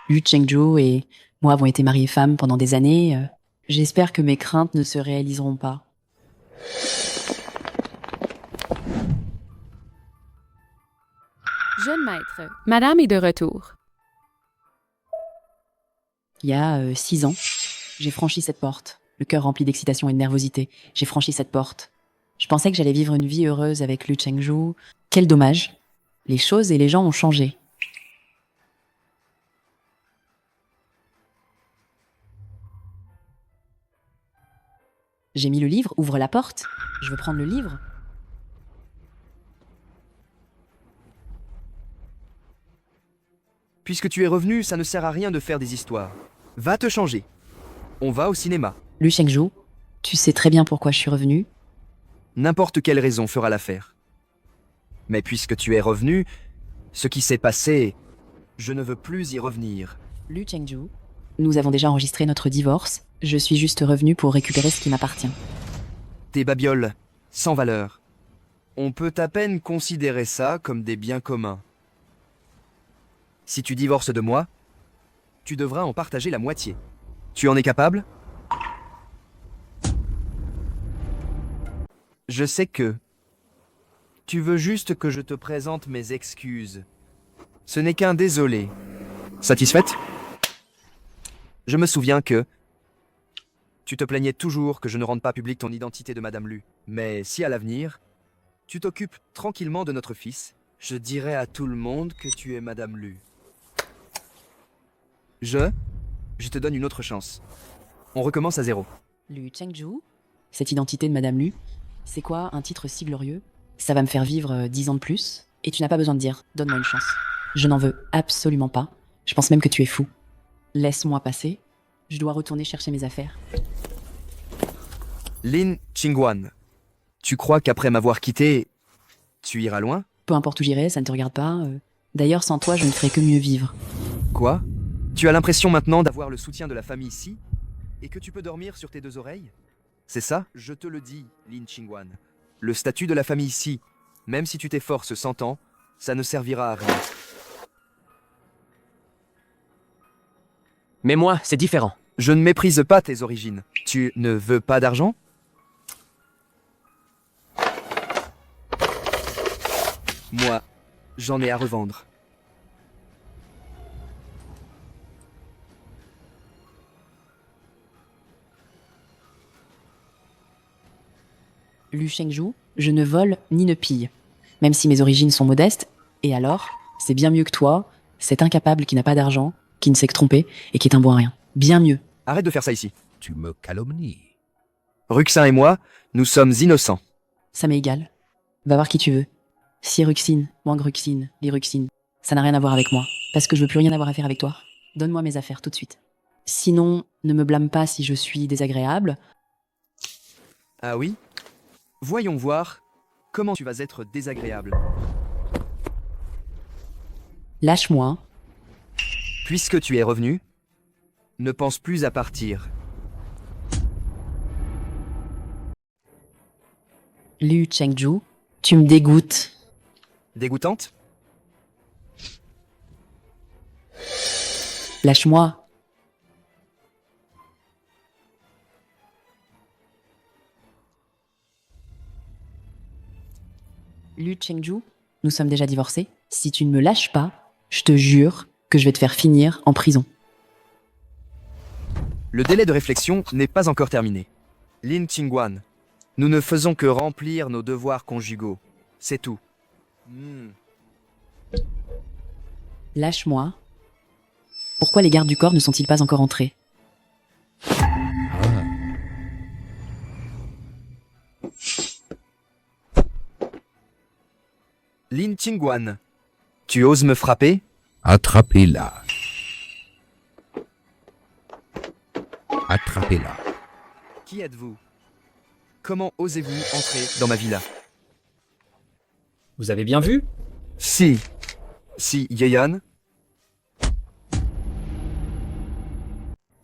Lu Chengju et moi avons été mariés femmes pendant des années. J'espère que mes craintes ne se réaliseront pas. Jeune maître, madame est de retour. Il y a 6 ans, j'ai franchi cette porte. Le cœur rempli d'excitation et de nervosité. J'ai franchi cette porte. Je pensais que j'allais vivre une vie heureuse avec Lu Chengju. Quel dommage. Les choses et les gens ont changé. J'ai mis le livre, ouvre la porte. Je veux prendre le livre. Puisque tu es revenu, ça ne sert à rien de faire des histoires. Va te changer. On va au cinéma. Lu Chengju, tu sais très bien pourquoi je suis revenue. N'importe quelle raison fera l'affaire. Mais puisque tu es revenu, ce qui s'est passé, je ne veux plus y revenir. Lu Chengju, nous avons déjà enregistré notre divorce. Je suis juste revenue pour récupérer ce qui m'appartient. Tes babioles, sans valeur. On peut à peine considérer ça comme des biens communs. Si tu divorces de moi, tu devras en partager la moitié. Tu en es capable? Je sais que... Tu veux juste que je te présente mes excuses. Ce n'est qu'un désolé. Satisfaite? Je me souviens que... Tu te plaignais toujours que je ne rende pas publique ton identité de Madame Lu. Mais si à l'avenir, tu t'occupes tranquillement de notre fils, je dirai à tout le monde que tu es Madame Lu. Je te donne une autre chance. On recommence à 0. Lu Chengju, cette identité de Madame Lu, c'est quoi un titre si glorieux? Ça va me faire vivre 10 ans de plus. Et tu n'as pas besoin de dire « donne-moi une chance ». Je n'en veux absolument pas. Je pense même que tu es fou. Laisse-moi passer. Je dois retourner chercher mes affaires. Lin Qingguan, tu crois qu'après m'avoir quitté, tu iras loin? Peu importe où j'irai, ça ne te regarde pas. D'ailleurs, sans toi, je ne ferai que mieux vivre. Quoi? Tu as l'impression maintenant d'avoir le soutien de la famille ici? Et que tu peux dormir sur tes 2 oreilles? C'est ça? Je te le dis, Lin Qingguan. Le statut de la famille ici, même si tu t'efforces 100 ans, ça ne servira à rien. Mais moi, c'est différent. Je ne méprise pas tes origines. Tu ne veux pas d'argent? Moi, j'en ai à revendre. Lu Shengju, je ne vole ni ne pille. Même si mes origines sont modestes, et alors, c'est bien mieux que toi, cet incapable qui n'a pas d'argent, qui ne sait que tromper, et qui est un bon à rien. Bien mieux. Arrête de faire ça ici. Tu me calomnies. Ruxin et moi, nous sommes innocents. Ça m'est égal. Va voir qui tu veux. Si Ruxine, moins Gruxine, les Ruxines, ça n'a rien à voir avec moi. Parce que je veux plus rien avoir à faire avec toi. Donne-moi mes affaires tout de suite. Sinon, ne me blâme pas si je suis désagréable. Ah oui? Voyons voir comment tu vas être désagréable. Lâche-moi. Puisque tu es revenu, ne pense plus à partir. Lu Chengju, tu me dégoûtes. Dégoûtante? Lâche-moi. Lu Chengju, nous sommes déjà divorcés. Si tu ne me lâches pas, je te jure que je vais te faire finir en prison. Le délai de réflexion n'est pas encore terminé. Lin Qingguan, nous ne faisons que remplir nos devoirs conjugaux. C'est tout. Lâche-moi. Pourquoi les gardes du corps ne sont-ils pas encore entrés? Lin Qingguan, tu oses me frapper? Attrapez-la. Attrapez-la. Qui êtes-vous? Comment osez-vous entrer dans ma villa? Vous avez bien vu? Si Yeyan,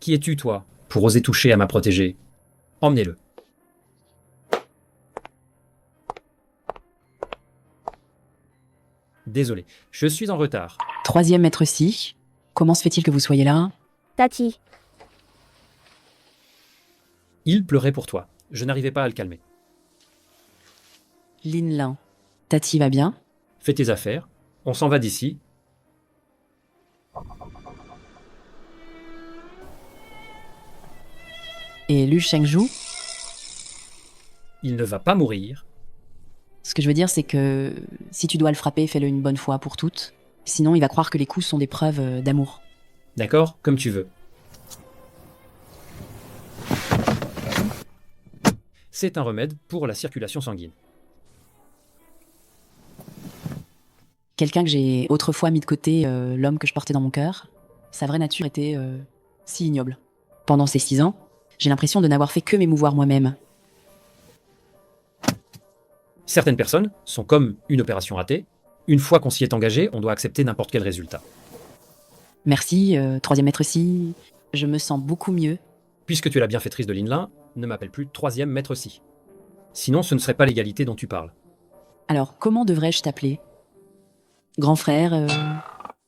Qui es-tu, toi, pour oser toucher à ma protégée? Emmenez-le. Désolé, je suis en retard. 3e maître Si, comment se fait-il que vous soyez là? Tati, Il pleurait pour toi. Je n'arrivais pas à le calmer. Lin Lin, Tati va bien? Fais tes affaires. On s'en va d'ici. Et Lu Shengju? Il ne va pas mourir. Ce que je veux dire, c'est que si tu dois le frapper, fais-le une bonne fois pour toutes. Sinon, il va croire que les coups sont des preuves d'amour. D'accord? Comme tu veux. C'est un remède pour la circulation sanguine. Quelqu'un que j'ai autrefois mis de côté, l'homme que je portais dans mon cœur, sa vraie nature était si ignoble. Pendant ces 6 ans, j'ai l'impression de n'avoir fait que m'émouvoir moi-même. Certaines personnes sont comme une opération ratée. Une fois qu'on s'y est engagé, on doit accepter n'importe quel résultat. Merci, 3e maître Si. Je me sens beaucoup mieux. Puisque tu es la bienfaitrice de Linlin, ne m'appelle plus 3e maître Si. Sinon, ce ne serait pas l'égalité dont tu parles. Alors, comment devrais-je t'appeler? Grand frère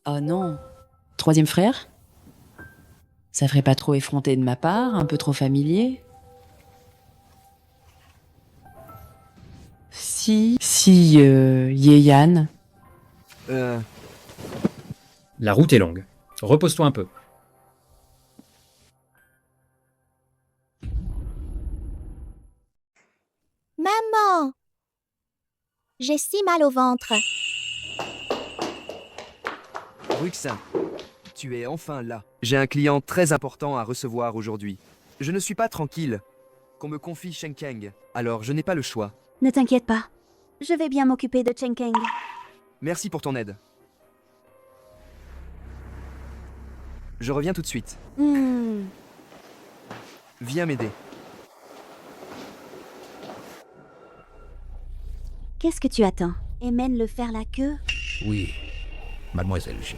Oh non. 3e frère? Ça ferait pas trop effronté de ma part, un peu trop familier? Si Yeyan. La route est longue. Repose-toi un peu. Maman! J'ai si mal au ventre. Ruxin, tu es enfin là. J'ai un client très important à recevoir aujourd'hui. Je ne suis pas tranquille qu'on me confie Shenkeng, alors je n'ai pas le choix. Ne t'inquiète pas. Je vais bien m'occuper de Chenkeng. Merci pour ton aide. Je reviens tout de suite. Viens m'aider. Qu'est-ce que tu attends? Et mène-le faire la queue? Oui, mademoiselle J.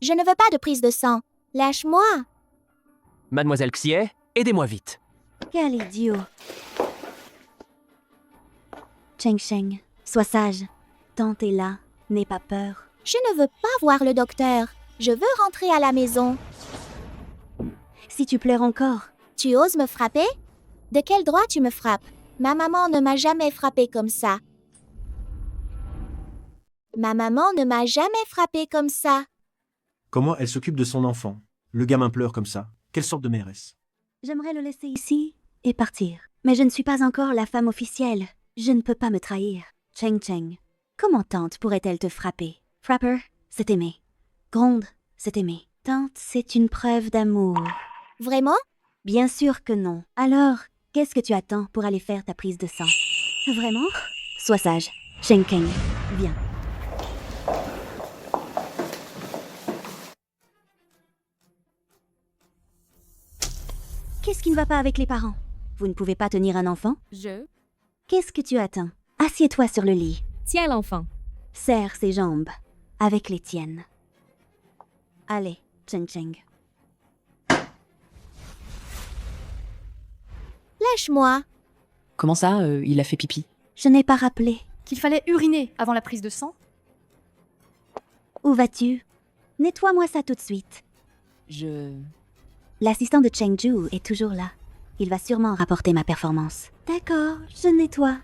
Je ne veux pas de prise de sang. Lâche-moi. Mademoiselle Xie, aidez-moi vite. Quel idiot. Cheng Sheng, sois sage. Tante est là, n'aie pas peur. Je ne veux pas voir le docteur. Je veux rentrer à la maison. Si tu pleures encore. Tu oses me frapper? De quel droit tu me frappes? Ma maman ne m'a jamais frappé comme ça. Ma maman ne m'a jamais frappé comme ça. Comment elle s'occupe de son enfant? Le gamin pleure comme ça. Quelle sorte de mère est-ce? J'aimerais le laisser ici et partir. Mais je ne suis pas encore la femme officielle. Je ne peux pas me trahir. Cheng Cheng. Comment tante pourrait-elle te frapper? Frapper, c'est aimer. Gronde, c'est aimer. Tante, c'est une preuve d'amour. Vraiment? Bien sûr que non. Alors, qu'est-ce que tu attends pour aller faire ta prise de sang? Vraiment? Sois sage. Cheng Cheng, viens. Qu'est-ce qui ne va pas avec les parents? Vous ne pouvez pas tenir un enfant? Qu'est-ce que tu attends? Assieds-toi sur le lit. Tiens l'enfant. Serre ses jambes avec les tiennes. Allez, Cheng Cheng. Lâche-moi. Comment ça, il a fait pipi? Je n'ai pas rappelé. Qu'il fallait uriner avant la prise de sang? Où vas-tu? Nettoie-moi ça tout de suite. L'assistant de Chengju est toujours là. Il va sûrement rapporter ma performance. D'accord, je nettoie.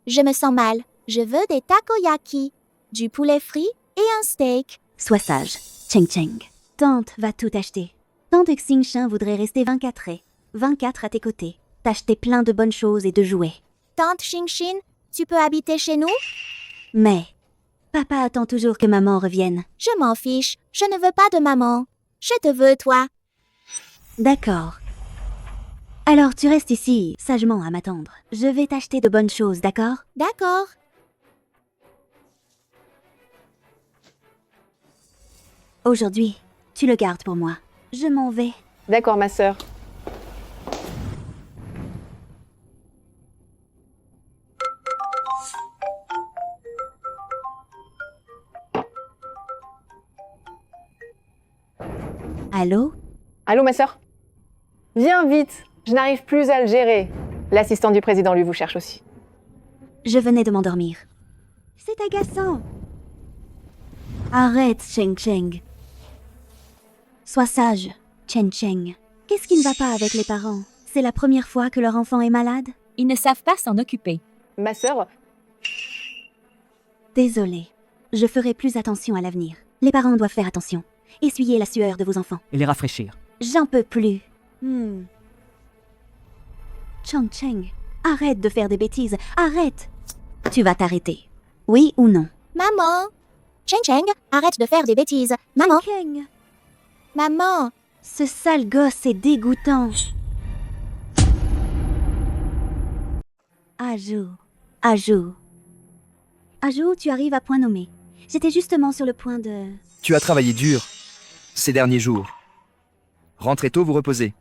Je me sens mal. Je veux des takoyaki, du poulet frit et un steak. Sois sage, Cheng Cheng. Tante va tout acheter. Tante Xingchen voudrait rester 24 et 24 à tes côtés. T'acheter plein de bonnes choses et de jouets. Tante Xingxin, tu peux habiter chez nous? Mais papa attend toujours que maman revienne. Je m'en fiche. Je ne veux pas de maman. Je te veux, toi. D'accord. Alors tu restes ici, sagement à m'attendre. Je vais t'acheter de bonnes choses, d'accord? D'accord. Aujourd'hui, tu le gardes pour moi. Je m'en vais. D'accord, ma sœur. Allô? Allô, ma sœur? Viens vite, je n'arrive plus à le gérer. L'assistant du président lui vous cherche aussi. Je venais de m'endormir. C'est agaçant. Arrête, Cheng Cheng. Sois sage, Chen Cheng. Qu'est-ce qui ne va pas avec les parents? C'est la première fois que leur enfant est malade? Ils ne savent pas s'en occuper. Ma sœur? Désolée. Je ferai plus attention à l'avenir. Les parents doivent faire attention. Essuyez la sueur de vos enfants. Et les rafraîchir. J'en peux plus. Cheng Cheng, arrête de faire des bêtises. Arrête. Tu vas t'arrêter. Oui ou non? Maman. Cheng Cheng, arrête de faire des bêtises. Maman. Cheng. Maman. Ce sale gosse est dégoûtant. Ajou. Ajou. Ajou, tu arrives à point nommé. J'étais justement sur le point de... Tu as travaillé dur ces derniers jours. Rentrez tôt vous reposer.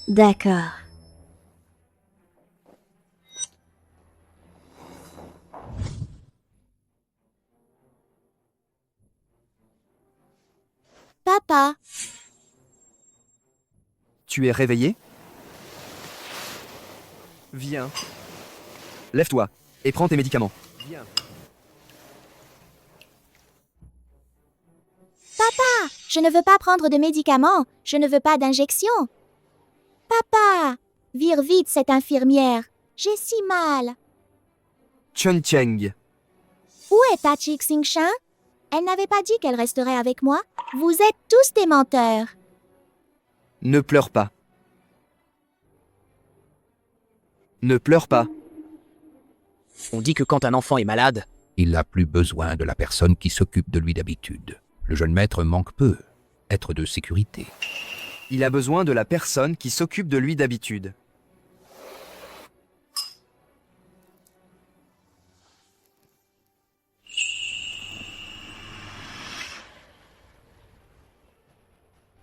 D'accord. Papa. Tu es réveillé? Viens. Lève-toi et prends tes médicaments. Viens. Papa, je ne veux pas prendre de médicaments. Je ne veux pas d'injection. Papa, vire vite cette infirmière. J'ai si mal. Cheng Cheng. Où est Tachi Xingchen? Elle n'avait pas dit qu'elle resterait avec moi. Vous êtes tous des menteurs. Ne pleure pas. Ne pleure pas. On dit que quand un enfant est malade, il n'a plus besoin de la personne qui s'occupe de lui d'habitude. Le jeune maître manque peu. Être de sécurité. Il a besoin de la personne qui s'occupe de lui d'habitude.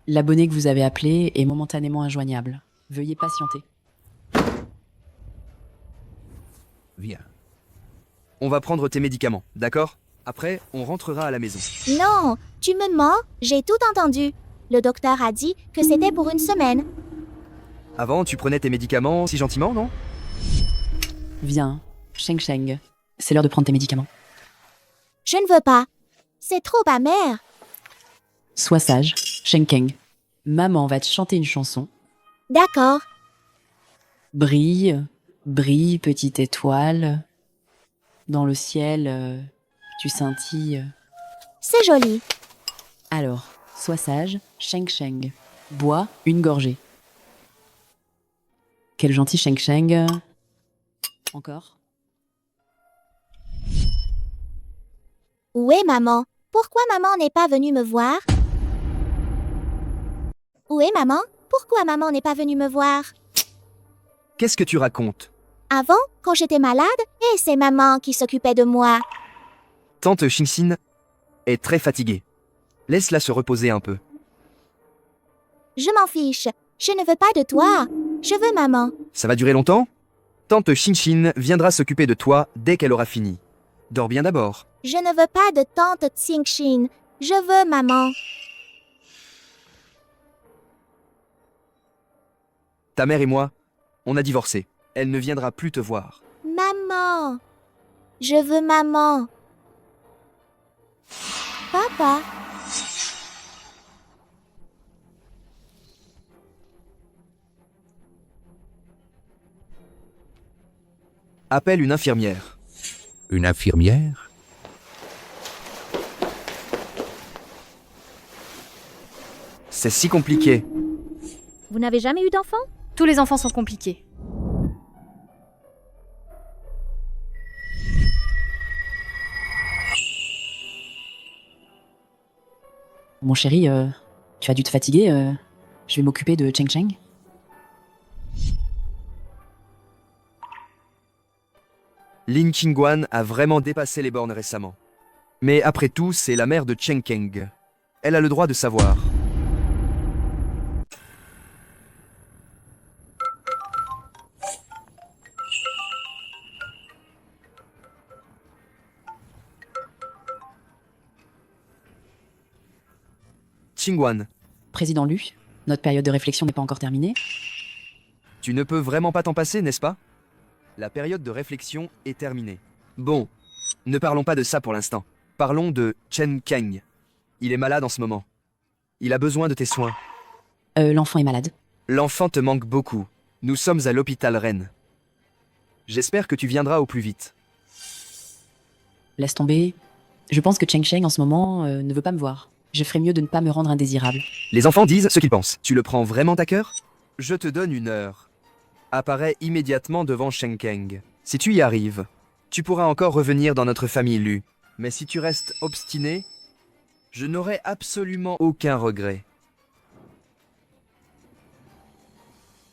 L'abonné que vous avez appelé est momentanément injoignable. Veuillez patienter. Viens. On va prendre tes médicaments, d'accord? Après, on rentrera à la maison. Non, tu me mens. J'ai tout entendu. Le docteur a dit que c'était pour une semaine. Avant, tu prenais tes médicaments si gentiment, non? Viens, Cheng Cheng. C'est l'heure de prendre tes médicaments. Je ne veux pas. C'est trop amer. Sois sage, Cheng Keng. Maman va te chanter une chanson. D'accord. Brille, brille, petite étoile. Dans le ciel, tu scintilles. C'est joli. Alors, Sois sage, Sheng Sheng. Bois une gorgée. Quel gentil Sheng Sheng. Encore. Où est maman? Pourquoi maman n'est pas venue me voir? Où est maman? Pourquoi maman n'est pas venue me voir? Qu'est-ce que tu racontes? Avant, quand j'étais malade, et c'est maman qui s'occupait de moi. Tante Xingxin est très fatiguée. Laisse-la se reposer un peu. Je m'en fiche. Je ne veux pas de toi. Je veux maman. Ça va durer longtemps? Tante Xingxin viendra s'occuper de toi dès qu'elle aura fini. Dors bien d'abord. Je ne veux pas de tante Xingxin. Je veux maman. Ta mère et moi, on a divorcé. Elle ne viendra plus te voir. Maman. Je veux maman. Papa. Appelle une infirmière. Une infirmière? C'est si compliqué. Vous n'avez jamais eu d'enfant? Tous les enfants sont compliqués. Mon chéri, tu as dû te fatiguer. Je vais m'occuper de Cheng Cheng. Lin Qingguan a vraiment dépassé les bornes récemment. Mais après tout, c'est la mère de Cheng Keng. Elle a le droit de savoir. Qingguan, Président Lu, notre période de réflexion n'est pas encore terminée. tu ne peux vraiment pas t'en passer, n'est-ce pas? La période de réflexion est terminée. Bon, ne parlons pas de ça pour l'instant. Parlons de Chen Keng. Il est malade en ce moment. Il a besoin de tes soins. L'enfant est malade. L'enfant te manque beaucoup. Nous sommes à l'hôpital Rennes. J'espère que tu viendras au plus vite. Laisse tomber. Je pense que Cheng Cheng en ce moment ne veut pas me voir. Je ferais mieux de ne pas me rendre indésirable. Les enfants disent ce qu'ils pensent. Tu le prends vraiment à cœur? Je te donne 1 heure. Apparais immédiatement devant Sheng Keng. Si tu y arrives, tu pourras encore revenir dans notre famille Lu. Mais si tu restes obstiné, je n'aurai absolument aucun regret.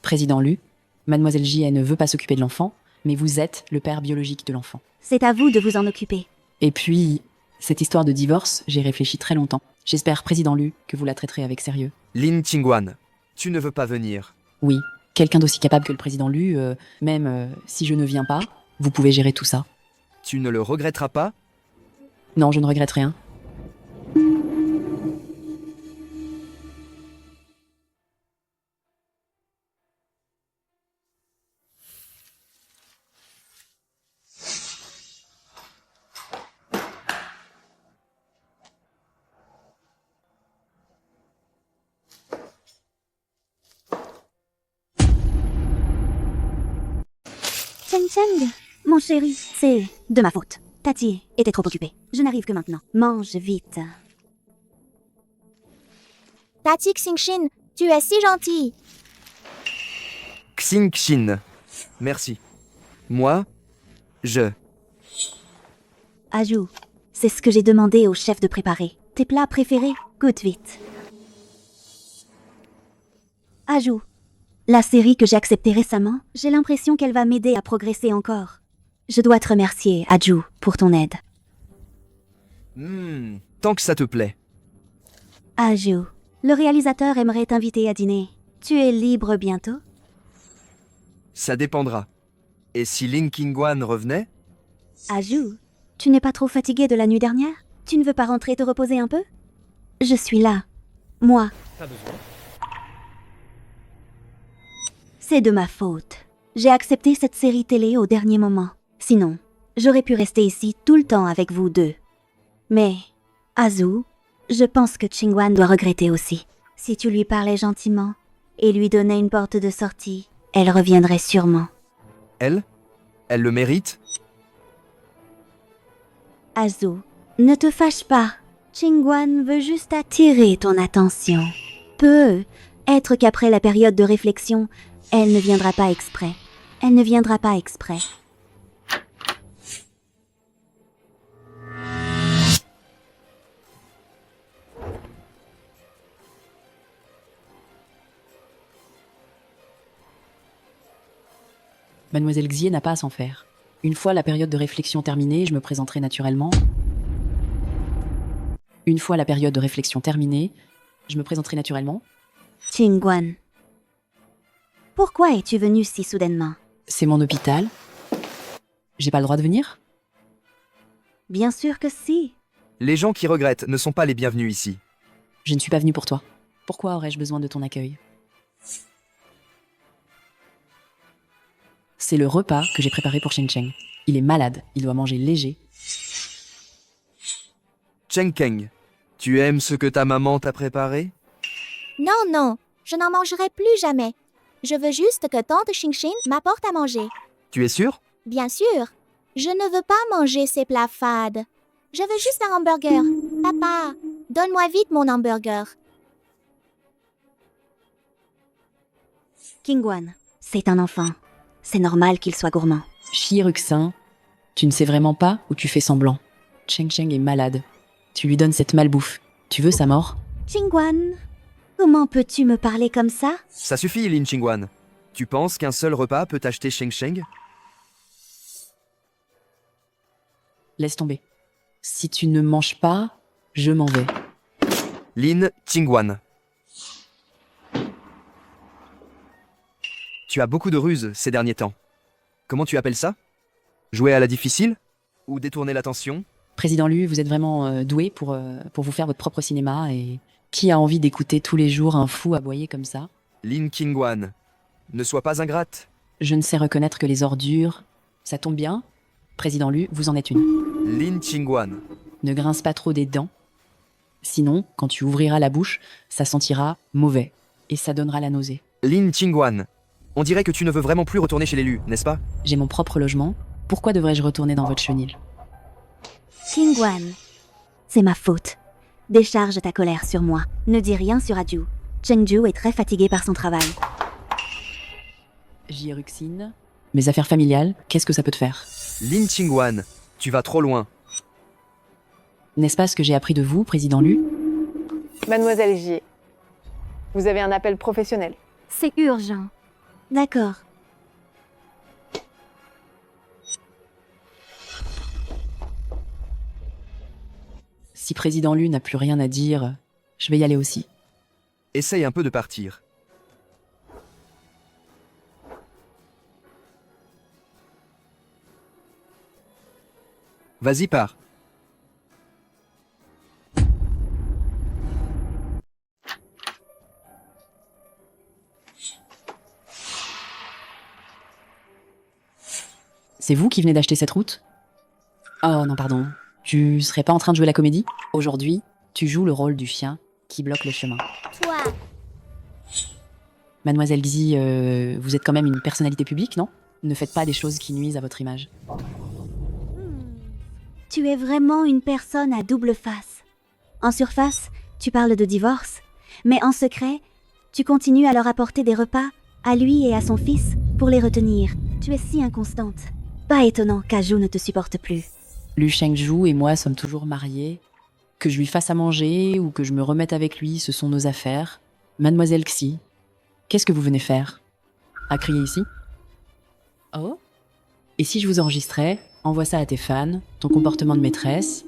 Président Lu, Mademoiselle J ne veut pas s'occuper de l'enfant, mais vous êtes le père biologique de l'enfant. C'est à vous de vous en occuper. Et puis, cette histoire de divorce, j'y ai réfléchi très longtemps. J'espère, Président Lu, que vous la traiterez avec sérieux. Lin Qingguan, tu ne veux pas venir. Oui, quelqu'un d'aussi capable que le Président Lu, même si je ne viens pas, vous pouvez gérer tout ça. Tu ne le regretteras pas? Non, je ne regrette rien. Cheng Cheng, mon chéri, c'est de ma faute. Tati était trop occupée. Je n'arrive que maintenant. Mange vite. Tati Xingxin, tu es si gentille. Xingxin. Merci. Moi, Ajou, c'est ce que j'ai demandé au chef de préparer. Tes plats préférés? Goûte vite. Ajou, la série que j'ai acceptée récemment, j'ai l'impression qu'elle va m'aider à progresser encore. Je dois te remercier, Ajou, pour ton aide. Tant que ça te plaît. Ajou, le réalisateur aimerait t'inviter à dîner. Tu es libre bientôt? Ça dépendra. Et si Lin Qingguan revenait? Ajou, tu n'es pas trop fatigué de la nuit dernière? Tu ne veux pas rentrer te reposer un peu? Je suis là. Moi. Pas besoin. C'est de ma faute. J'ai accepté cette série télé au dernier moment. Sinon, j'aurais pu rester ici tout le temps avec vous deux. Mais, Azou, je pense que Qingguan doit regretter aussi. Si tu lui parlais gentiment et lui donnais une porte de sortie, elle reviendrait sûrement. Elle le mérite? Azou, ne te fâche pas. Qingguan veut juste attirer ton attention. Être qu'après la période de réflexion, elle ne viendra pas exprès. Elle ne viendra pas exprès. Mademoiselle Xier n'a pas à s'en faire. Une fois la période de réflexion terminée, je me présenterai naturellement. Une fois la période de réflexion terminée, je me présenterai naturellement. Qingguan, pourquoi es-tu venu si soudainement? C'est mon hôpital. J'ai pas le droit de venir? Bien sûr que si. Les gens qui regrettent ne sont pas les bienvenus ici. Je ne suis pas venue pour toi. Pourquoi aurais-je besoin de ton accueil? C'est le repas que j'ai préparé pour Cheng Cheng. Il est malade, il doit manger léger. Cheng Keng, tu aimes ce que ta maman t'a préparé? Non, non, je n'en mangerai plus jamais. Je veux juste que tante Xingxin m'apporte à manger. Tu es sûr? Bien sûr. Je ne veux pas manger ces plats fades. Je veux juste un hamburger. Papa, donne-moi vite mon hamburger. Qingguan, c'est un enfant. C'est normal qu'il soit gourmand. Shiruxin, tu ne sais vraiment pas ou tu fais semblant? Cheng Cheng est malade. Tu lui donnes cette malbouffe. Tu veux sa mort? Qingguan, comment peux-tu me parler comme ça? Ça suffit, Lin Qingguan. Tu penses qu'un seul repas peut acheter Cheng Cheng? Laisse tomber. Si tu ne manges pas, je m'en vais. Lin Qingguan. Tu as beaucoup de ruses ces derniers temps. Comment tu appelles ça? Jouer à la difficile? Ou détourner l'attention? Président Lu, vous êtes vraiment doué pour vous faire votre propre cinéma et qui a envie d'écouter tous les jours un fou aboyer comme ça? Lin Qingguan, ne sois pas ingrate. Je ne sais reconnaître que les ordures. Ça tombe bien. Président Lu, vous en êtes une. Lin Qingguan. Ne grince pas trop des dents. Sinon, quand tu ouvriras la bouche, ça sentira mauvais. Et ça donnera la nausée. Lin Qingguan, on dirait que tu ne veux vraiment plus retourner chez l'élu, n'est-ce pas? J'ai mon propre logement. Pourquoi devrais-je retourner dans votre chenil? Qingguan, c'est ma faute. Décharge ta colère sur moi. Ne dis rien sur Aju. Chengju est très fatigué par son travail. Jiruxine, mes affaires familiales, qu'est-ce que ça peut te faire? Lin Qingguan, tu vas trop loin. N'est-ce pas ce que j'ai appris de vous, Président Lu? Mademoiselle J, vous avez un appel professionnel. C'est urgent. D'accord. Si Président Lu n'a plus rien à dire, je vais y aller aussi. Essaye un peu de partir. Vas-y, pars. C'est vous qui venez d'acheter cette route? Oh non, pardon. Tu serais pas en train de jouer la comédie? Aujourd'hui, tu joues le rôle du chien qui bloque le chemin. Toi, Mademoiselle Xi, vous êtes quand même une personnalité publique, non? Ne faites pas des choses qui nuisent à votre image. Tu es vraiment une personne à double face. En surface, tu parles de divorce, mais en secret, tu continues à leur apporter des repas, à lui et à son fils, pour les retenir. Tu es si inconstante. Pas étonnant qu'Aju ne te supporte plus. Lu Shengju et moi sommes toujours mariés. Que je lui fasse à manger ou que je me remette avec lui, ce sont nos affaires. Mademoiselle Xi, qu'est-ce que vous venez faire? À crier ici? Oh? Et si je vous enregistrais, envoie ça à tes fans, ton comportement de maîtresse.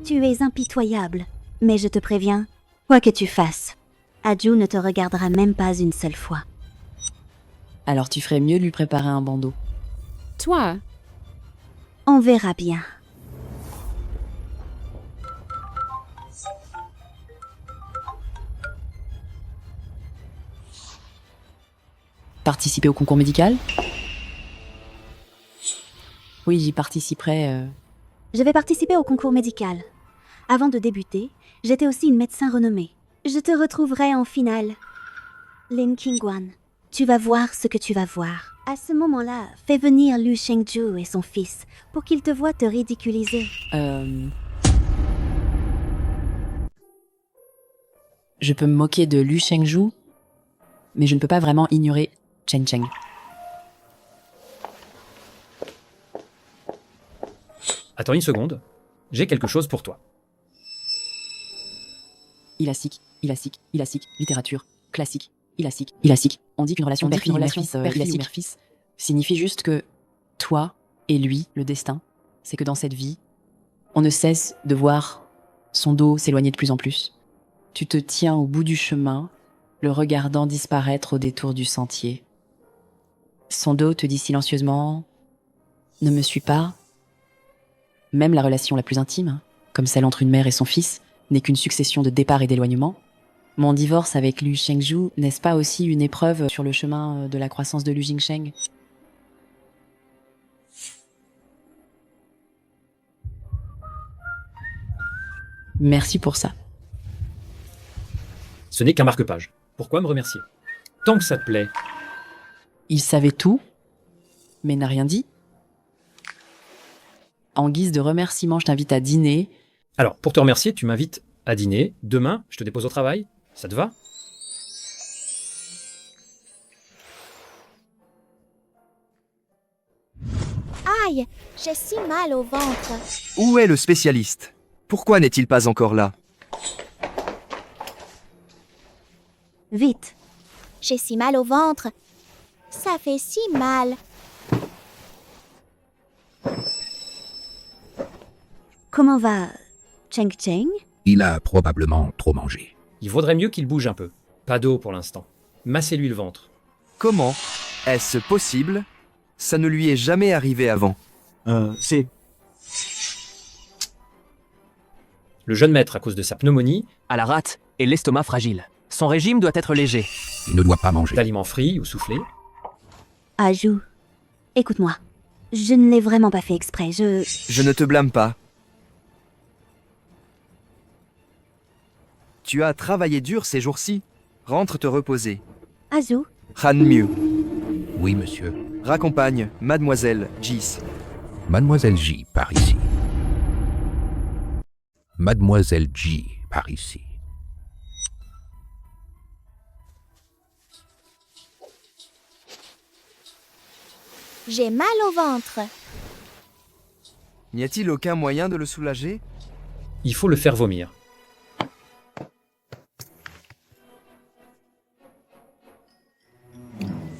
Tu es impitoyable, mais je te préviens, quoi que tu fasses, Aju ne te regardera même pas une seule fois. Alors tu ferais mieux de lui préparer un bandeau. Toi, On verra bien. Participer au concours médical? Oui, j'y participerai. Je vais participer au concours médical. Avant de débuter, j'étais aussi une médecin renommée. Je te retrouverai en finale. Lin Qingguan, tu vas voir ce que tu vas voir. À ce moment-là, fais venir Lu Shengju et son fils pour qu'ils te voient te ridiculiser. Je peux me moquer de Lu Shengju, mais je ne peux pas vraiment ignorer Chen Cheng. Attends une seconde, j'ai quelque chose pour toi. Ilassique, littérature, classique, ilassique. On dit qu'une relation père-fils signifie juste que toi et lui, le destin, c'est que dans cette vie, on ne cesse de voir son dos s'éloigner de plus en plus. Tu te tiens au bout du chemin, le regardant disparaître au détour du sentier. Son dos te dit silencieusement « Ne me suis pas ». Même la relation la plus intime, comme celle entre une mère et son fils, n'est qu'une succession de départs et d'éloignements. Mon divorce avec Lu Shengju, n'est-ce pas aussi une épreuve sur le chemin de la croissance de Lu Jingsheng ? Merci pour ça. Ce n'est qu'un marque-page. Pourquoi me remercier? Tant que ça te plaît. Il savait tout, mais n'a rien dit. En guise de remerciement, je t'invite à dîner. Alors, pour te remercier, tu m'invites à dîner. Demain, je te dépose au travail. Ça te va? Aïe, j'ai si mal au ventre. Où est le spécialiste? Pourquoi n'est-il pas encore là? Vite. J'ai si mal au ventre. Ça fait si mal. Comment va Cheng Cheng? Il a probablement trop mangé. Il vaudrait mieux qu'il bouge un peu. Pas d'eau pour l'instant. Massez-lui le ventre. Comment est-ce possible? Ça ne lui est jamais arrivé avant. C'est... Le jeune maître, à cause de sa pneumonie, à la rate et l'estomac fragile. Son régime doit être léger. Il ne doit pas manger. D'aliments frits ou soufflés. Ajou, écoute-moi. Je ne l'ai vraiment pas fait exprès, Je ne te blâme pas. Tu as travaillé dur ces jours-ci. Rentre te reposer. Ajou. Han Miu. Oui, monsieur. Raccompagne Mademoiselle Jis. Mademoiselle J, par ici. Mademoiselle J, par ici. J'ai mal au ventre. N'y a-t-il aucun moyen de le soulager? Il faut le faire vomir.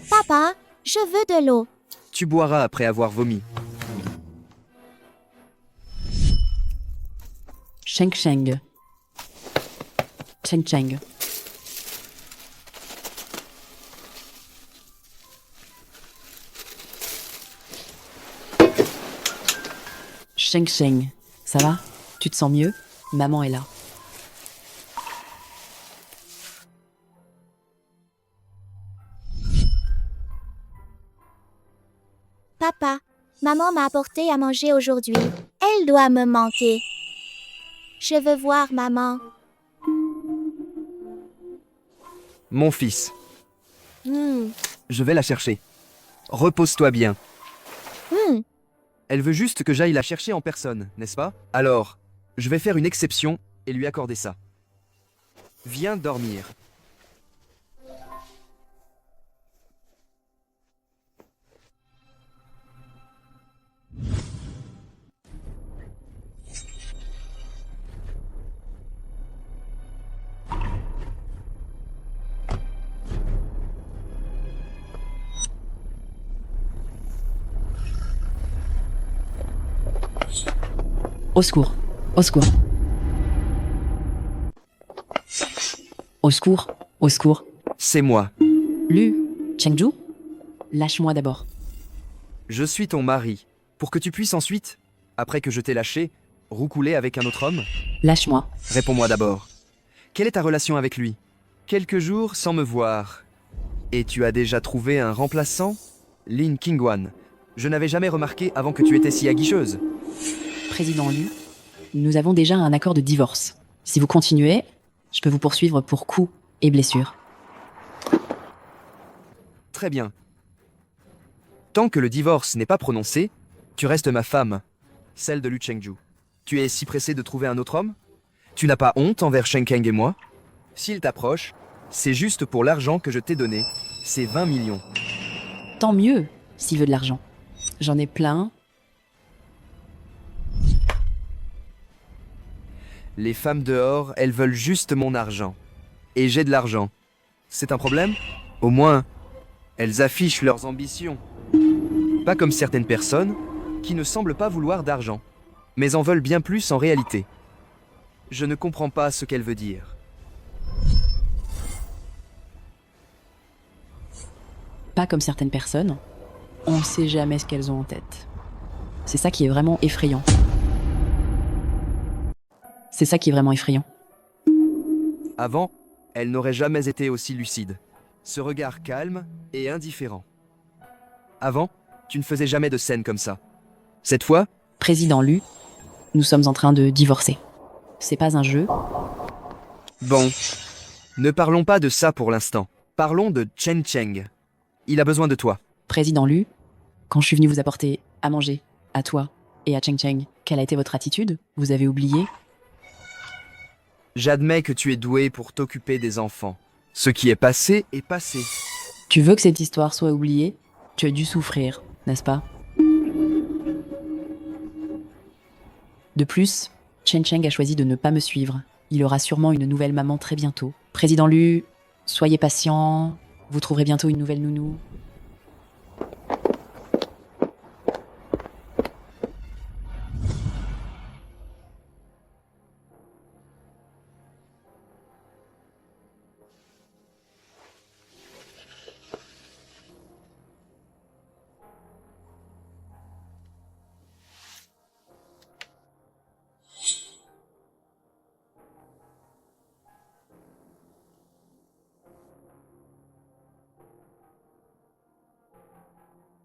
Papa, je veux de l'eau. Tu boiras après avoir vomi. Cheng Cheng. Cheng Cheng. Cheng Cheng. Ça va? Tu te sens mieux? Maman est là. Papa, maman m'a apporté à manger aujourd'hui. Elle doit me manquer. Je veux voir maman. Mon fils, Hmm. je vais la chercher. Repose-toi bien. Hmm. Elle veut juste que j'aille la chercher en personne, n'est-ce pas? Alors, je vais faire une exception et lui accorder ça. Viens dormir. Au secours. Au secours. Au secours. Au secours. C'est moi. Lu, Chengju, lâche-moi d'abord. Je suis ton mari. Pour que tu puisses ensuite, après que je t'ai lâché, roucouler avec un autre homme? Lâche-moi. Réponds-moi d'abord. Quelle est ta relation avec lui? Quelques jours sans me voir. Et tu as déjà trouvé un remplaçant? Lin Qingguan. Je n'avais jamais remarqué avant que tu étais si aguicheuse. Président Lu, nous avons déjà un accord de divorce. Si vous continuez, je peux vous poursuivre pour coups et blessures. Très bien. Tant que le divorce n'est pas prononcé, tu restes ma femme, celle de Lu Chengju. Tu es si pressé de trouver un autre homme? Tu n'as pas honte envers Shen Keng et moi? S'il t'approche, c'est juste pour l'argent que je t'ai donné. C'est 20 millions. Tant mieux, s'il veut de l'argent. J'en ai plein. Les femmes dehors, elles veulent juste mon argent. Et j'ai de l'argent. C'est un problème? Au moins, elles affichent leurs ambitions. Pas comme certaines personnes qui ne semblent pas vouloir d'argent, mais en veulent bien plus en réalité. Je ne comprends pas ce qu'elle veut dire. Pas comme certaines personnes. On ne sait jamais ce qu'elles ont en tête. C'est ça qui est vraiment effrayant. C'est ça qui est vraiment effrayant. Avant, elle n'aurait jamais été aussi lucide. Ce regard calme et indifférent. Avant, tu ne faisais jamais de scène comme ça. Cette fois, Président Lu, nous sommes en train de divorcer. C'est pas un jeu. bon, ne parlons pas de ça pour l'instant. Parlons de Chen Cheng. Il a besoin de toi. Président Lu, quand je suis venu vous apporter à manger, à toi et à Cheng Cheng, quelle a été votre attitude? Vous avez oublié? J'admets que tu es doué pour t'occuper des enfants. Ce qui est passé est passé. Tu veux que cette histoire soit oubliée? Tu as dû souffrir, n'est-ce pas? De plus, Chen Cheng a choisi de ne pas me suivre. Il aura sûrement une nouvelle maman très bientôt. Président Lu, soyez patient. Vous trouverez bientôt une nouvelle nounou.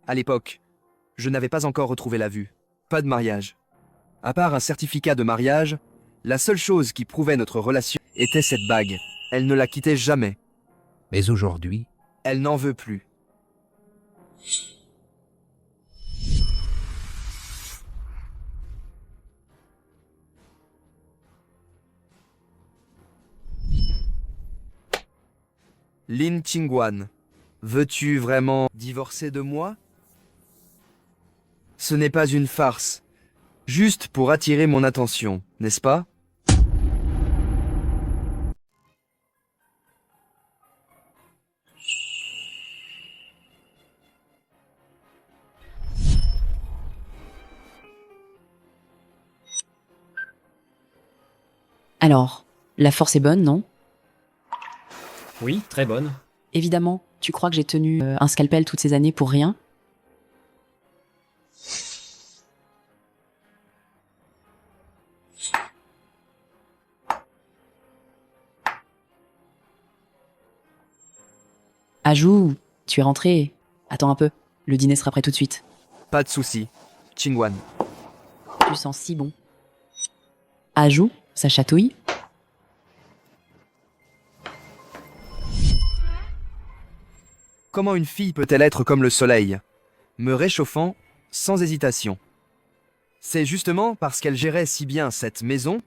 À l'époque, je n'avais pas encore retrouvé la vue. Pas de mariage. À part un certificat de mariage, la seule chose qui prouvait notre relation était cette bague. Elle ne la quittait jamais. Mais aujourd'hui, Elle n'en veut plus. Lin Qingguan, veux-tu vraiment divorcer de moi? Ce n'est pas une farce. Juste pour attirer mon attention, n'est-ce pas? Alors, la force est bonne, non? Oui, très bonne. Évidemment, tu crois que j'ai tenu un scalpel toutes ces années pour rien? Ajou, tu es rentré. Attends un peu, le dîner sera prêt tout de suite. Pas de souci. Qingguan. Tu sens si bon. Ajou, ça chatouille? Comment une fille peut-elle être comme le soleil, me réchauffant sans hésitation? C'est justement parce qu'elle gérait si bien cette maison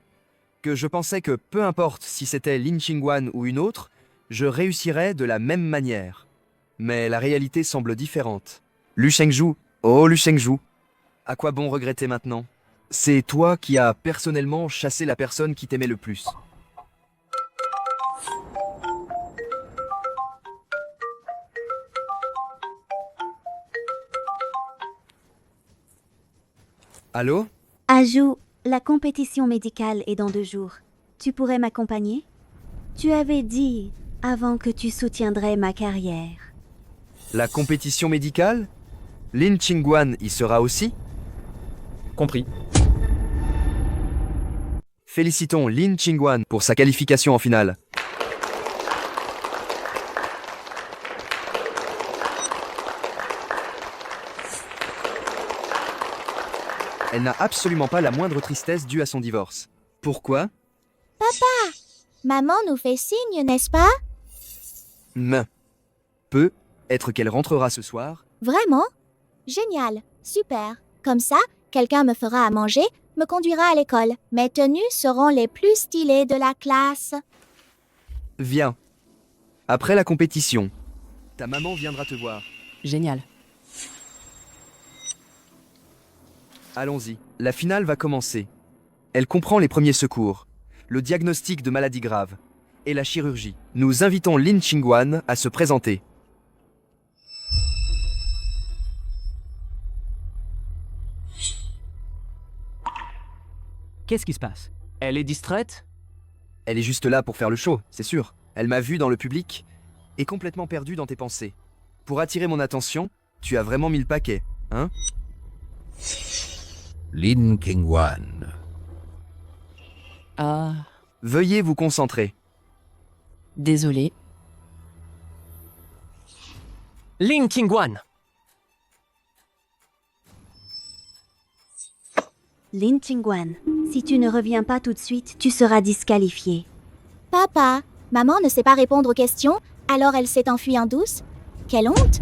que je pensais que peu importe si c'était Lin Qingguan ou une autre, je réussirais de la même manière. Mais la réalité semble différente. Lu Shengzhou, oh Lu Shengzhou, à quoi bon regretter maintenant? C'est toi qui as personnellement chassé la personne qui t'aimait le plus. Allô? Ajou, la compétition médicale est dans 2 jours. Tu pourrais m'accompagner? Tu avais dit avant que tu soutiendrais ma carrière. La compétition médicale? Lin Qingguan y sera aussi? Compris. Félicitons Lin Qingguan pour sa qualification en finale. Elle n'a absolument pas la moindre tristesse due à son divorce. Pourquoi? Papa, maman nous fait signe, n'est-ce pas? Peut être qu'elle rentrera ce soir. Vraiment? Génial, super. Comme ça, quelqu'un me fera à manger, me conduira à l'école. Mes tenues seront les plus stylées de la classe. Viens. Après la compétition, ta maman viendra te voir. Génial. Allons-y. La finale va commencer. Elle comprend les premiers secours, le diagnostic de maladies graves et la chirurgie. Nous invitons Lin Qingguan à se présenter. Qu'est-ce qui se passe? Elle est distraite? Elle est juste là pour faire le show, c'est sûr. Elle m'a vu dans le public et complètement perdue dans tes pensées. Pour attirer mon attention, tu as vraiment mis le paquet, hein? Lin Qingguan. Ah, Veuillez vous concentrer. désolé. Lin Qingguan! Lin Qingguan, si tu ne reviens pas tout de suite, tu seras disqualifié. Papa, maman ne sait pas répondre aux questions, alors elle s'est enfuie en douce? Quelle honte!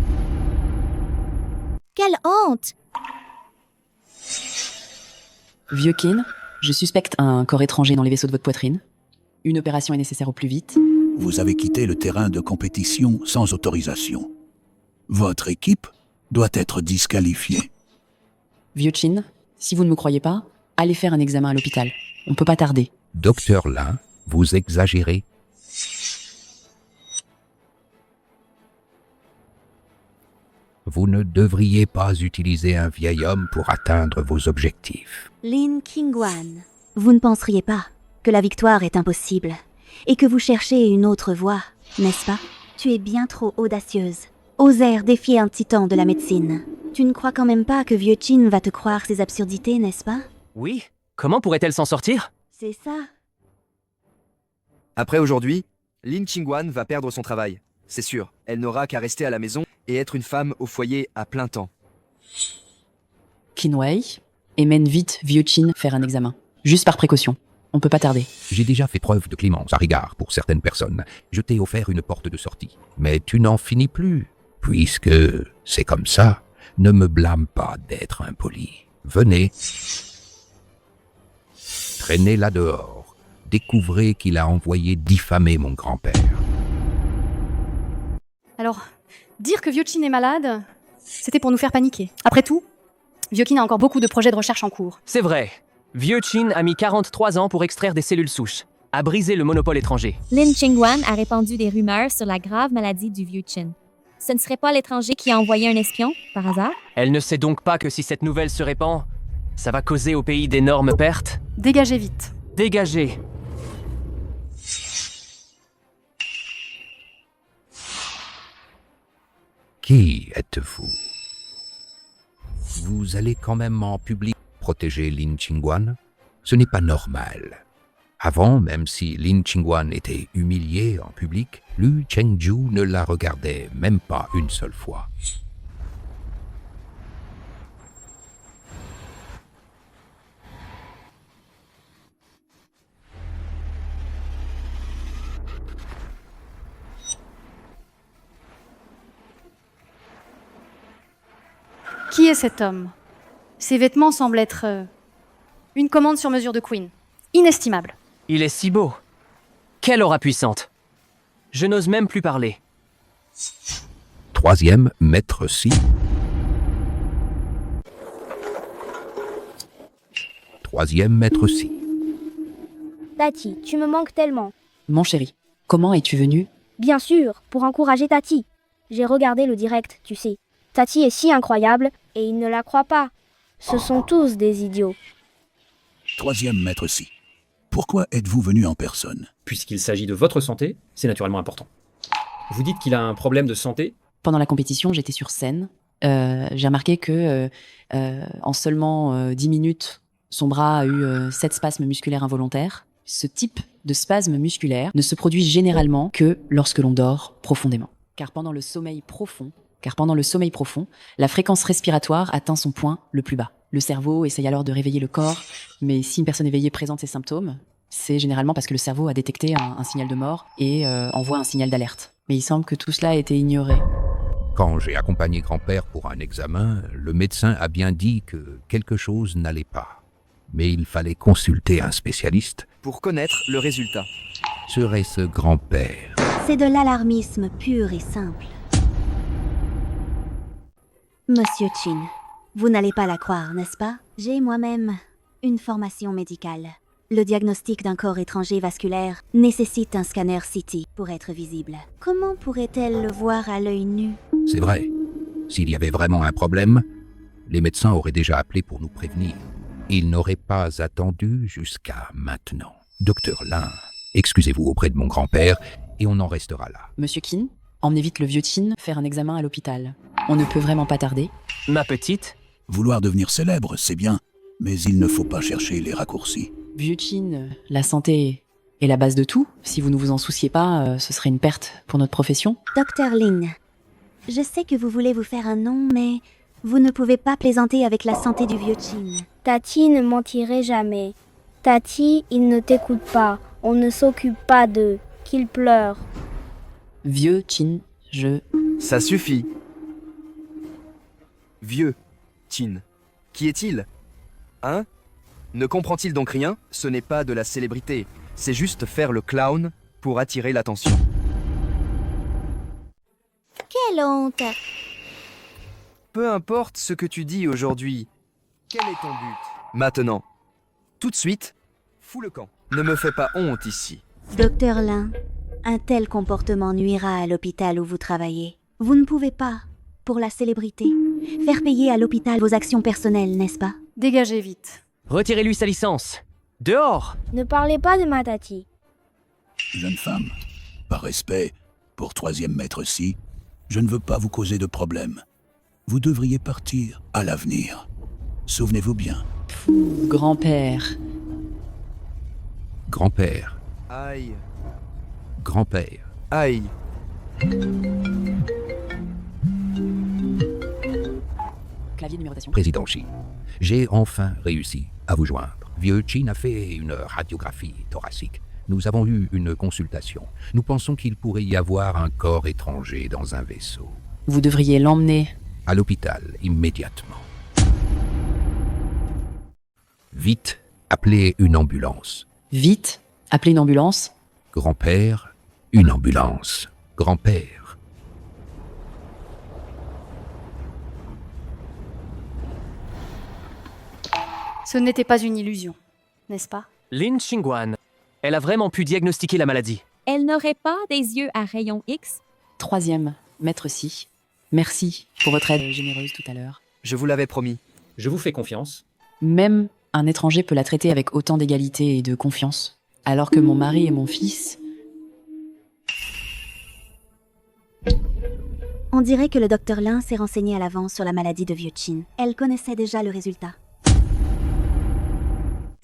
Quelle honte! Vieux Kin, je suspecte un corps étranger dans les vaisseaux de votre poitrine. Une opération est nécessaire au plus vite. Vous avez quitté le terrain de compétition sans autorisation. Votre équipe doit être disqualifiée. Vieux Chin, si vous ne me croyez pas, allez faire un examen à l'hôpital. On peut pas tarder. Docteur Lin, vous exagérez. Vous ne devriez pas utiliser un vieil homme pour atteindre vos objectifs. Lin Qingguan, vous ne penseriez pas que la victoire est impossible et que vous cherchez une autre voie, n'est-ce pas? Tu es bien trop audacieuse. Oser défier un titan de la médecine. Tu ne crois quand même pas que Vieux Chin va te croire ces absurdités, n'est-ce pas? Oui? Comment pourrait-elle s'en sortir? C'est ça. Après aujourd'hui, Lin Qingguan va perdre son travail. C'est sûr, elle n'aura qu'à rester à la maison et être une femme au foyer à plein temps. Qinwei, et mène vite Vieux Chin faire un examen. Juste par précaution. On peut pas tarder. J'ai déjà fait preuve de clémence à l'égard pour certaines personnes. Je t'ai offert une porte de sortie. Mais tu n'en finis plus. Puisque c'est comme ça, ne me blâme pas d'être impoli. Venez. Traînez là dehors. Découvrez qu'il a envoyé diffamer mon grand-père. Alors, dire que Vieux-Chin est malade, c'était pour nous faire paniquer. Après tout, Vieux-Chin a encore beaucoup de projets de recherche en cours. C'est vrai. Vieux Chin a mis 43 ans pour extraire des cellules souches, a brisé le monopole étranger. Lin Qingguan a répandu des rumeurs sur la grave maladie du vieux Chin. Ce ne serait pas l'étranger qui a envoyé un espion, par hasard? Elle ne sait donc pas que si cette nouvelle se répand, ça va causer au pays d'énormes pertes? Dégagez vite. Dégagez. Qui êtes-vous? Vous allez quand même en public protéger Lin Qingguan? Ce n'est pas normal. Avant, même si Lin Qingguan était humiliée en public, Lu Chengju ne la regardait même pas une seule fois. Qui est cet homme? Ses vêtements semblent être une commande sur mesure de Queen. Inestimable. Il est si beau. Quelle aura puissante. Je n'ose même plus parler. Troisième, maître Si. Troisième, maître Si. Tati, tu me manques tellement. Mon chéri, comment es-tu venu? Bien sûr, pour encourager Tati. J'ai regardé le direct, tu sais. Tati est si incroyable, et il ne la croit pas. Ce sont tous des idiots. Troisième maître Si. Pourquoi êtes-vous venu en personne? Puisqu'il s'agit de votre santé, c'est naturellement important. Vous dites qu'il a un problème de santé? Pendant la compétition, j'étais sur scène. J'ai remarqué que en seulement 10 minutes, son bras a eu 7 spasmes musculaires involontaires. Ce type de spasme musculaire ne se produit généralement que lorsque l'on dort profondément. Car pendant le sommeil profond, la fréquence respiratoire atteint son point le plus bas. Le cerveau essaye alors de réveiller le corps, mais si une personne éveillée présente ces symptômes, c'est généralement parce que le cerveau a détecté un signal de mort et envoie un signal d'alerte. Mais il semble que tout cela a été ignoré. Quand j'ai accompagné grand-père pour un examen, le médecin a bien dit que quelque chose n'allait pas. Mais il fallait consulter un spécialiste. Pour connaître le résultat. Serait-ce grand-père? C'est de l'alarmisme pur et simple. Monsieur Chin, vous n'allez pas la croire, n'est-ce pas? J'ai moi-même une formation médicale. Le diagnostic d'un corps étranger vasculaire nécessite un scanner CT pour être visible. Comment pourrait-elle le voir à l'œil nu? C'est vrai. S'il y avait vraiment un problème, les médecins auraient déjà appelé pour nous prévenir. Ils n'auraient pas attendu jusqu'à maintenant. Docteur Lin, excusez-vous auprès de mon grand-père et on en restera là. Monsieur Qin, emmenez vite le vieux Chin faire un examen à l'hôpital. On ne peut vraiment pas tarder. Ma petite? Vouloir devenir célèbre, c'est bien, mais il ne faut pas chercher les raccourcis. Vieux Chin, la santé est la base de tout. Si vous ne vous en souciez pas, ce serait une perte pour notre profession. Docteur Lin, je sais que vous voulez vous faire un nom, mais vous ne pouvez pas plaisanter avec la santé du vieux Chin. Tati ne mentirait jamais. Tati, il ne t'écoute pas. On ne s'occupe pas d'eux. Qu'il pleure. Vieux Chin, Ça suffit. Vieux Chin. Qui est-il? Hein? Ne comprend-il donc rien? Ce n'est pas de la célébrité. C'est juste faire le clown pour attirer l'attention. Quelle honte! Peu importe ce que tu dis aujourd'hui. Quel est ton but? Maintenant. Tout de suite, fous le camp. Ne me fais pas honte ici. Docteur Lin, un tel comportement nuira à l'hôpital où vous travaillez. Vous ne pouvez pas, pour la célébrité, faire payer à l'hôpital vos actions personnelles, n'est-ce pas? Dégagez vite. Retirez-lui sa licence. Dehors! Ne parlez pas de ma Tati. Jeune femme, par respect pour troisième maître-ci, je ne veux pas vous causer de problème. Vous devriez partir à l'avenir. Souvenez-vous bien. Grand-père. Grand-père. Aïe. Grand-père. Aïe. Clavier numérotation. Président Xi, j'ai enfin réussi à vous joindre. Vieux Chin a fait une radiographie thoracique. Nous avons eu une consultation. Nous pensons qu'il pourrait y avoir un corps étranger dans un vaisseau. Vous devriez l'emmener. À l'hôpital, immédiatement. Vite, appelez une ambulance. Vite, appelez une ambulance. Grand-père, une ambulance. Grand-père. Ce n'était pas une illusion, n'est-ce pas? Lin Qingguan. Elle a vraiment pu diagnostiquer la maladie. Elle n'aurait pas des yeux à rayon X? Troisième, maître Si. Merci pour votre aide généreuse tout à l'heure. Je vous l'avais promis. Je vous fais confiance. Même un étranger peut la traiter avec autant d'égalité et de confiance. Alors que mon mari et mon fils... On dirait que le docteur Lin s'est renseigné à l'avance sur la maladie de vieux Chin. Elle connaissait déjà le résultat.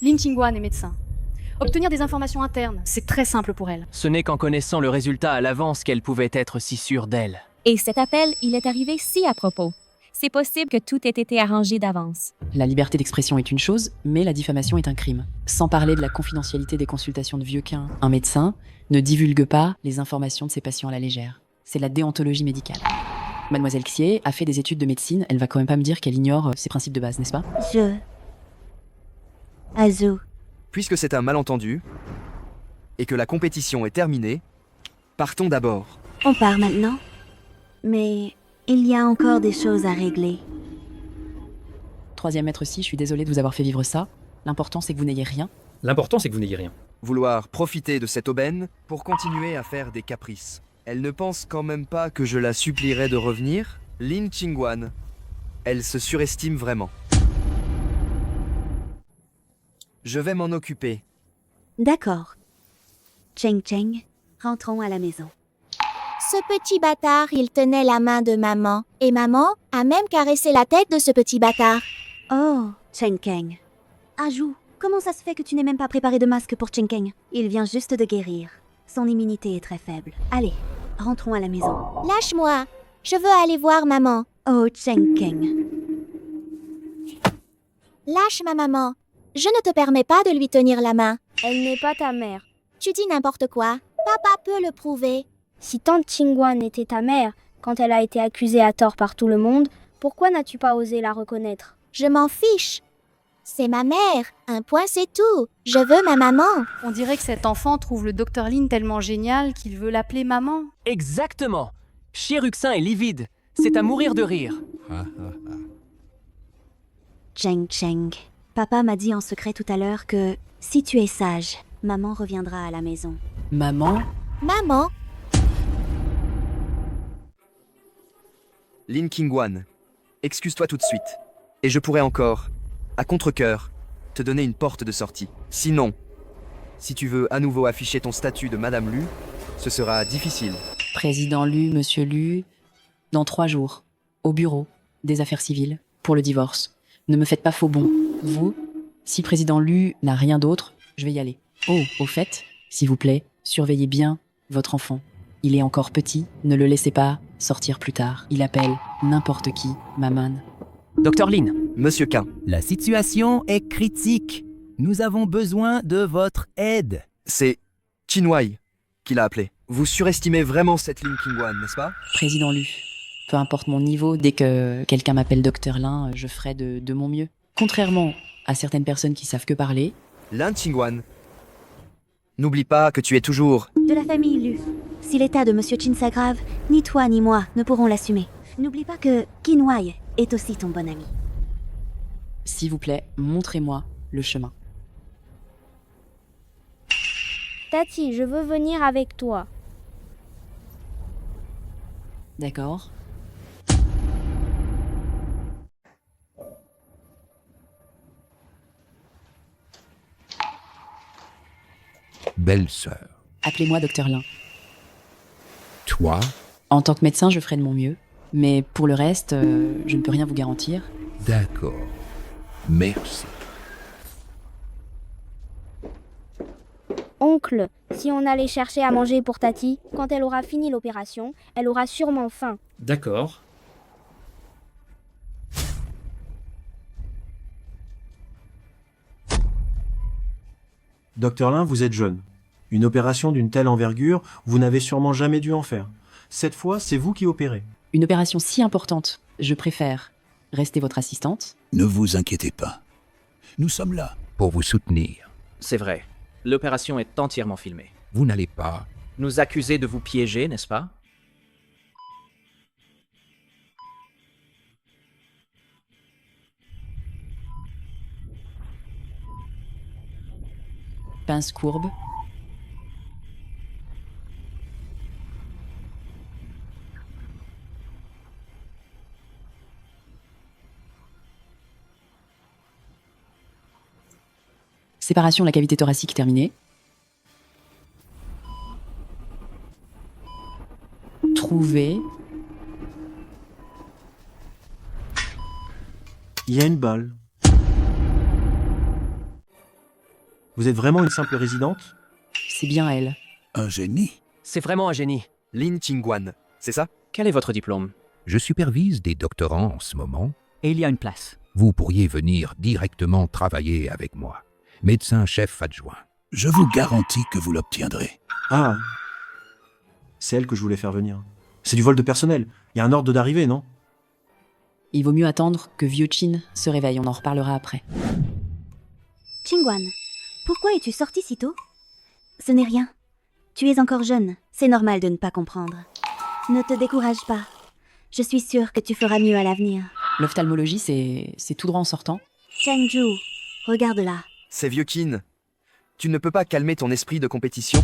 Lin Qingguan est médecin. Obtenir des informations internes, c'est très simple pour elle. Ce n'est qu'en connaissant le résultat à l'avance qu'elle pouvait être si sûre d'elle. Et cet appel, il est arrivé si à propos. C'est possible que tout ait été arrangé d'avance. La liberté d'expression est une chose, mais la diffamation est un crime. Sans parler de la confidentialité des consultations de vieux Quin. Un médecin ne divulgue pas les informations de ses patients à la légère. C'est la déontologie médicale. Mademoiselle Xier a fait des études de médecine, elle va quand même pas me dire qu'elle ignore ses principes de base, n'est-ce pas? Azu. Puisque c'est un malentendu, et que la compétition est terminée, partons d'abord. On part maintenant. Mais il y a encore des choses à régler. Troisième maître Si, je suis désolée de vous avoir fait vivre ça. L'important, c'est que vous n'ayez rien. L'important, c'est que vous n'ayez rien. Vouloir profiter de cette aubaine pour continuer à faire des caprices. Elle ne pense quand même pas que je la supplierai de revenir? Lin Qingguan. Elle se surestime vraiment. Je vais m'en occuper. D'accord. Cheng Cheng, rentrons à la maison. Ce petit bâtard, il tenait la main de maman. Et maman a même caressé la tête de ce petit bâtard. Oh, Cheng Keng. Ajou, comment ça se fait que tu n'aies même pas préparé de masque pour Cheng Keng? Il vient juste de guérir. Son immunité est très faible. Allez, rentrons à la maison. Lâche-moi. Je veux aller voir maman. Oh, Cheng Keng. Lâche ma maman. Je ne te permets pas de lui tenir la main. Elle n'est pas ta mère. Tu dis n'importe quoi. Papa peut le prouver. Si tante Qingguan était ta mère, quand elle a été accusée à tort par tout le monde, pourquoi n'as-tu pas osé la reconnaître? Je m'en fiche. C'est ma mère. Un point, c'est tout. Je veux ma maman. On dirait que cet enfant trouve le Dr Lin tellement génial qu'il veut l'appeler maman. Exactement. Chieruxin est livide. C'est à mourir de rire. Cheng Cheng, papa m'a dit en secret tout à l'heure que si tu es sage, maman reviendra à la maison. Maman? Maman? Lin Qingguan, excuse-toi tout de suite. Et je pourrais encore, à contre-cœur, te donner une porte de sortie. Sinon, si tu veux à nouveau afficher ton statut de Madame Lu, ce sera difficile. Président Lu, Monsieur Lu, dans 3 jours, au bureau des affaires civiles, pour le divorce. Ne me faites pas faux bond. Vous, si Président Lu n'a rien d'autre, je vais y aller. Oh, au fait, s'il vous plaît, surveillez bien votre enfant. Il est encore petit, ne le laissez pas sortir plus tard. Il appelle n'importe qui, maman. Dr Lin. Monsieur K. La situation est critique. Nous avons besoin de votre aide. C'est Qinwei qui l'a appelé. Vous surestimez vraiment cette Lin Qingguan, n'est-ce pas? Président Lu, peu importe mon niveau, dès que quelqu'un m'appelle Dr Lin, je ferai de mon mieux. Contrairement à certaines personnes qui savent que parler. Lin Qingguan, n'oublie pas que tu es toujours... De la famille Lu. Si l'état de Monsieur Qin s'aggrave, ni toi ni moi ne pourrons l'assumer. N'oublie pas que Qinwei est aussi ton bon ami. S'il vous plaît, montrez-moi le chemin. Tati, je veux venir avec toi. D'accord. Belle-sœur. Appelez-moi Dr Lin. Toi? En tant que médecin, je ferai de mon mieux. Mais pour le reste, je ne peux rien vous garantir. D'accord. Merci. Oncle, si on allait chercher à manger pour Tati, quand elle aura fini l'opération, elle aura sûrement faim. D'accord. Docteur Lin, vous êtes jeune. Une opération d'une telle envergure, vous n'avez sûrement jamais dû en faire. Cette fois, c'est vous qui opérez. Une opération si importante, je préfère rester votre assistante. Ne vous inquiétez pas. Nous sommes là. Pour vous soutenir. C'est vrai. L'opération est entièrement filmée. Vous n'allez pas... Nous accuser de vous piéger, n'est-ce pas? Pince courbe. Séparation de la cavité thoracique terminée. Trouver. Il y a une balle. Vous êtes vraiment une simple résidente? C'est bien elle. Un génie. C'est vraiment un génie. Lin Qingguan, c'est ça? Quel est votre diplôme? Je supervise des doctorants en ce moment. Et il y a une place. Vous pourriez venir directement travailler avec moi. Médecin-chef adjoint. Je vous garantis que vous l'obtiendrez. Ah, c'est elle que je voulais faire venir. C'est du vol de personnel. Il y a un ordre d'arrivée, non? Il vaut mieux attendre que vieux Qin se réveille, on en reparlera après. Qingguan, pourquoi es-tu sorti si tôt? Ce n'est rien. Tu es encore jeune, c'est normal de ne pas comprendre. Ne te décourage pas. Je suis sûre que tu feras mieux à l'avenir. L'ophtalmologie, c'est tout droit en sortant. Chengju, regarde-la. C'est vieux Qin. Tu ne peux pas calmer ton esprit de compétition?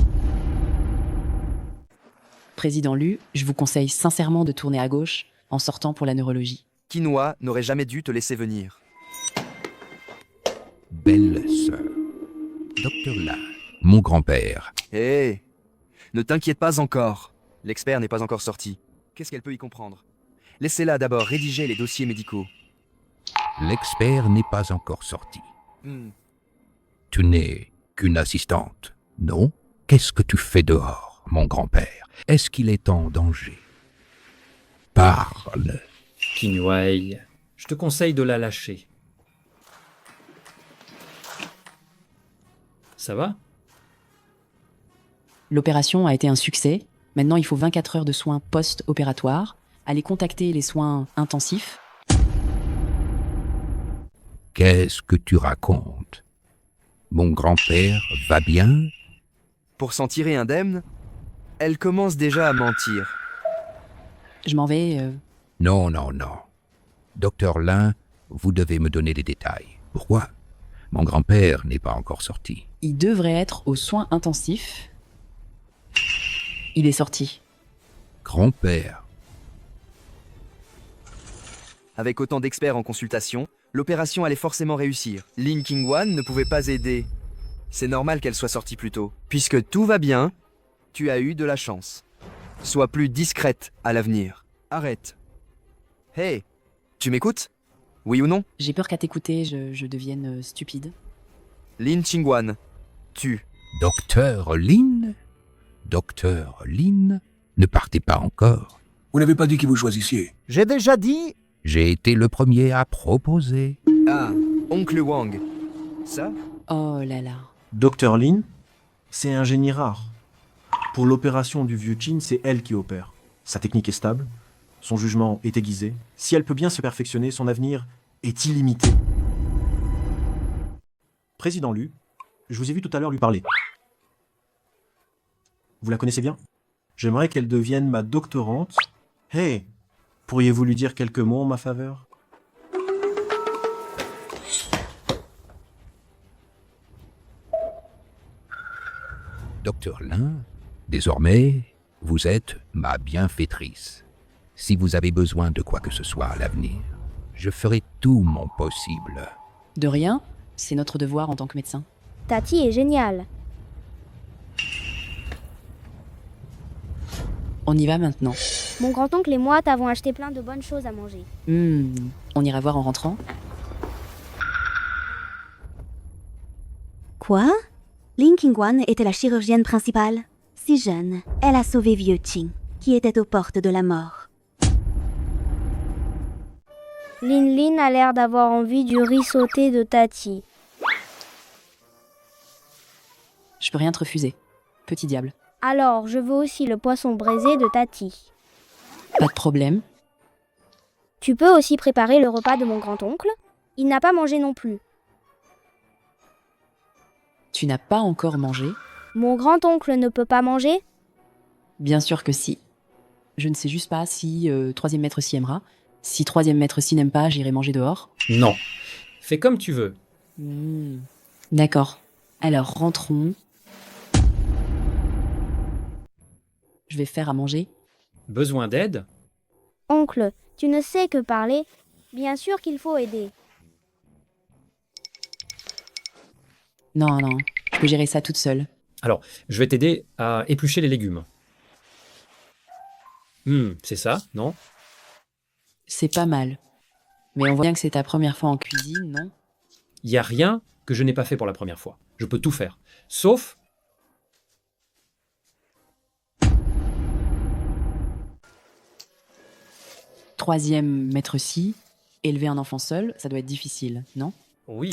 Président Lu, je vous conseille sincèrement de tourner à gauche en sortant pour la neurologie. Qinhua n'aurait jamais dû te laisser venir. Belle-sœur. Docteur Lin, mon grand-père. Hé, ne t'inquiète pas encore. L'expert n'est pas encore sorti. Qu'est-ce qu'elle peut y comprendre? Laissez-la d'abord rédiger les dossiers médicaux. L'expert n'est pas encore sorti. Tu n'es qu'une assistante, non? Qu'est-ce que tu fais dehors, mon grand-père? Est-ce qu'il est en danger? Parle. Qinwei, je te conseille de la lâcher. Ça va? L'opération a été un succès. Maintenant, il faut 24 heures de soins post-opératoires. Allez contacter les soins intensifs. Qu'est-ce que tu racontes? Mon grand-père va bien? Pour s'en tirer indemne, elle commence déjà à mentir. Je m'en vais. Non, non, non. Docteur Lin, vous devez me donner les détails. Pourquoi? Mon grand-père n'est pas encore sorti. Il devrait être aux soins intensifs. Il est sorti. Grand-père? Avec autant d'experts en consultation, l'opération allait forcément réussir. Lin Qingwan ne pouvait pas aider. C'est normal qu'elle soit sortie plus tôt. Puisque tout va bien, tu as eu de la chance. Sois plus discrète à l'avenir. Arrête. Hey, tu m'écoutes? Oui ou non? J'ai peur qu'à t'écouter, je devienne stupide. Lin Qingwan, tu. Docteur Lin? Docteur Lin? Ne partez pas encore. Vous n'avez pas dit qui vous choisissiez. J'ai déjà dit... J'ai été le premier à proposer. Ah, oncle Wang. Ça? Oh là là. Docteur Lin, c'est un génie rare. Pour l'opération du vieux Qin, c'est elle qui opère. Sa technique est stable, son jugement est aiguisé. Si elle peut bien se perfectionner, son avenir est illimité. Président Lu, je vous ai vu tout à l'heure lui parler. Vous la connaissez bien? J'aimerais qu'elle devienne ma doctorante. Hey, pourriez-vous lui dire quelques mots en ma faveur? Docteur Lin, désormais, vous êtes ma bienfaitrice. Si vous avez besoin de quoi que ce soit à l'avenir, je ferai tout mon possible. De rien, c'est notre devoir en tant que médecin. Tati est géniale. On y va maintenant. Mon grand-oncle et moi t'avons acheté plein de bonnes choses à manger. On ira voir en rentrant. Quoi? Lin Qingwan était la chirurgienne principale. Si jeune, elle a sauvé vieux Qing, qui était aux portes de la mort. Lin Lin a l'air d'avoir envie du riz sauté de Tati. Je peux rien te refuser. Petit diable. Alors, je veux aussi le poisson braisé de Tati. Pas de problème. Tu peux aussi préparer le repas de mon grand-oncle. Il n'a pas mangé non plus. Tu n'as pas encore mangé? Mon grand-oncle ne peut pas manger? Bien sûr que si. Je ne sais juste pas si troisième maître s'y aimera. Si troisième maître s'y n'aime pas, j'irai manger dehors. Non. Fais comme tu veux. D'accord. Alors, rentrons. Je vais faire à manger. Besoin d'aide? Oncle, tu ne sais que parler. Bien sûr qu'il faut aider. Non, non, je peux gérer ça toute seule. Alors, je vais t'aider à éplucher les légumes. C'est ça, non? C'est pas mal. Mais on voit bien que c'est ta première fois en cuisine, non? Il n'y a rien que je n'ai pas fait pour la première fois. Je peux tout faire. Sauf... Troisième maître si, élever un enfant seul, ça doit être difficile, non? Oui.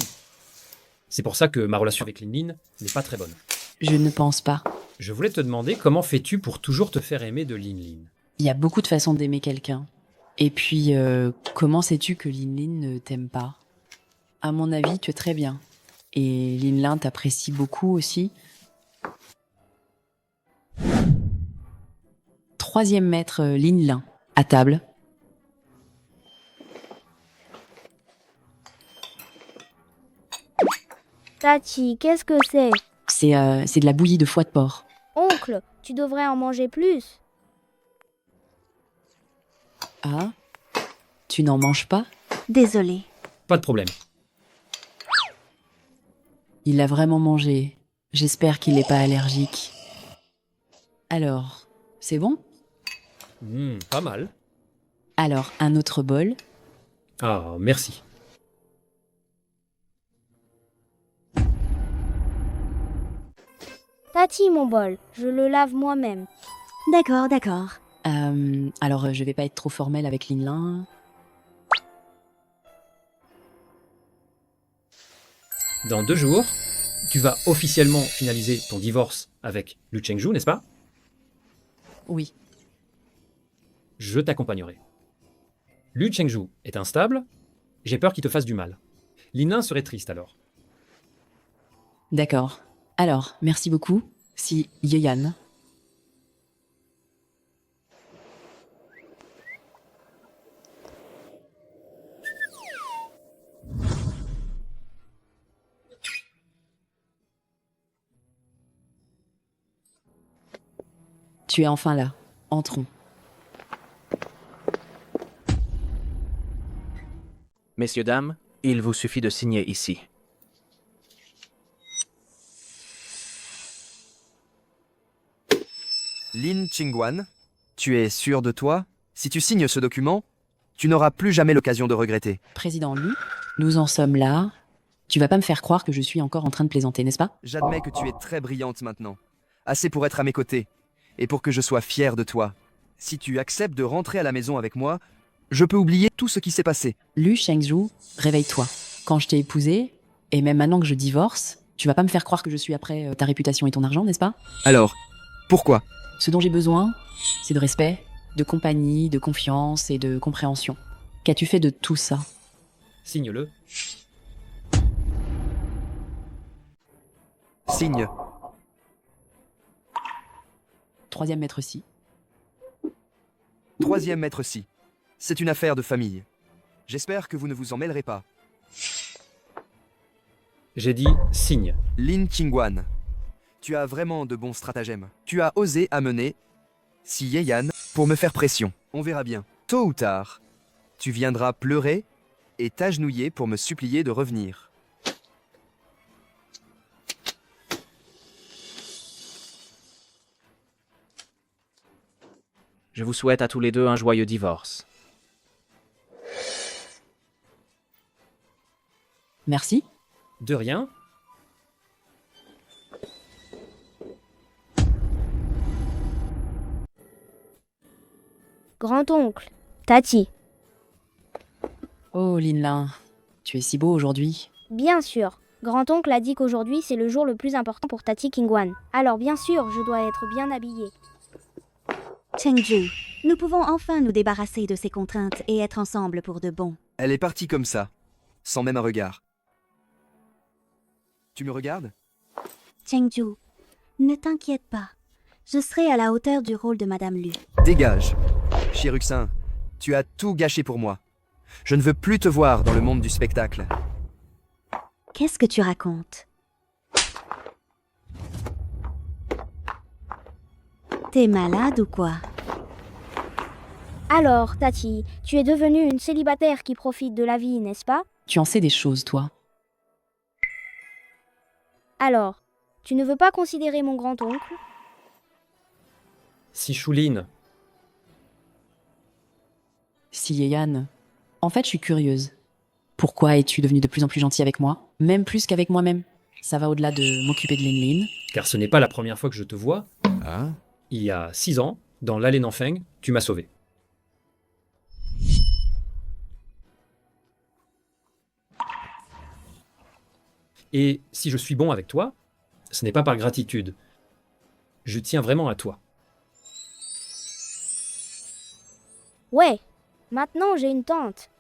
C'est pour ça que ma relation avec Lin Lin n'est pas très bonne. Je ne pense pas. Je voulais te demander comment fais-tu pour toujours te faire aimer de Lin Lin? Il y a beaucoup de façons d'aimer quelqu'un. Et puis, comment sais-tu que Lin Lin ne t'aime pas? À mon avis, tu es très bien. Et Lin Lin t'apprécie beaucoup aussi. Troisième maître Lin Lin, à table. Tati, qu'est-ce que c'est? C'est de la bouillie de foie de porc. Oncle, tu devrais en manger plus. Ah? Tu n'en manges pas? Désolée. Pas de problème. Il l'a vraiment mangé. J'espère qu'il n'est pas allergique. Alors, c'est bon? Pas mal. Alors, un autre bol. Ah, merci. Tati, mon bol, je le lave moi-même. D'accord, d'accord. Alors, je vais pas être trop formelle avec Lin Lin. Dans 2 jours, tu vas officiellement finaliser ton divorce avec Lu Chengju, n'est-ce pas? Oui. Je t'accompagnerai. Lu Chengju est instable, j'ai peur qu'il te fasse du mal. Linlin serait triste alors. D'accord. Alors, merci beaucoup. Si Yeyan. Tu es enfin là. Entrons. Messieurs, dames, il vous suffit de signer ici. Lin Qingguan, tu es sûr de toi? Si tu signes ce document, tu n'auras plus jamais l'occasion de regretter. Président Lu, nous en sommes là. Tu vas pas me faire croire que je suis encore en train de plaisanter, n'est-ce pas? J'admets que tu es très brillante maintenant. Assez pour être à mes côtés. Et pour que je sois fier de toi. Si tu acceptes de rentrer à la maison avec moi, je peux oublier tout ce qui s'est passé. Lu Shengzhou, réveille-toi. Quand je t'ai épousé, et même maintenant que je divorce, tu vas pas me faire croire que je suis après ta réputation et ton argent, n'est-ce pas? Alors, pourquoi? Ce dont j'ai besoin, c'est de respect, de compagnie, de confiance et de compréhension. Qu'as-tu fait de tout ça? Signe-le. Signe. Troisième maître si. Troisième maître si. C'est une affaire de famille. J'espère que vous ne vous en mêlerez pas. J'ai dit signe. Lin Qingguan, tu as vraiment de bons stratagèmes. Tu as osé amener Si Yeyan pour me faire pression. On verra bien. Tôt ou tard, tu viendras pleurer et t'agenouiller pour me supplier de revenir. Je vous souhaite à tous les deux un joyeux divorce. Merci. De rien. Grand-oncle, Tati. Oh, Linlin, tu es si beau aujourd'hui. Bien sûr. Grand-oncle a dit qu'aujourd'hui c'est le jour le plus important pour Tati Qingguan. Alors bien sûr, je dois être bien habillée. Chengju, nous pouvons enfin nous débarrasser de ces contraintes et être ensemble pour de bon. Elle est partie comme ça, sans même un regard. Tu me regardes? Chengju, ne t'inquiète pas. Je serai à la hauteur du rôle de Madame Lu. Dégage. Chiruxin, tu as tout gâché pour moi. Je ne veux plus te voir dans le monde du spectacle. Qu'est-ce que tu racontes? T'es malade ou quoi? Alors, Tati, tu es devenue une célibataire qui profite de la vie, n'est-ce pas? Tu en sais des choses, toi. Alors, tu ne veux pas considérer mon grand-oncle? Si Chouline. Si Yeyan. En fait, je suis curieuse. Pourquoi es-tu devenue de plus en plus gentille avec moi? Même plus qu'avec moi-même. Ça va au-delà de m'occuper de Linlin. Car ce n'est pas la première fois que je te vois. Hein? Il y a 6 ans, dans l'allée Nanfeng, tu m'as sauvé. Et si je suis bon avec toi, ce n'est pas par gratitude. Je tiens vraiment à toi. Ouais, maintenant j'ai une tante.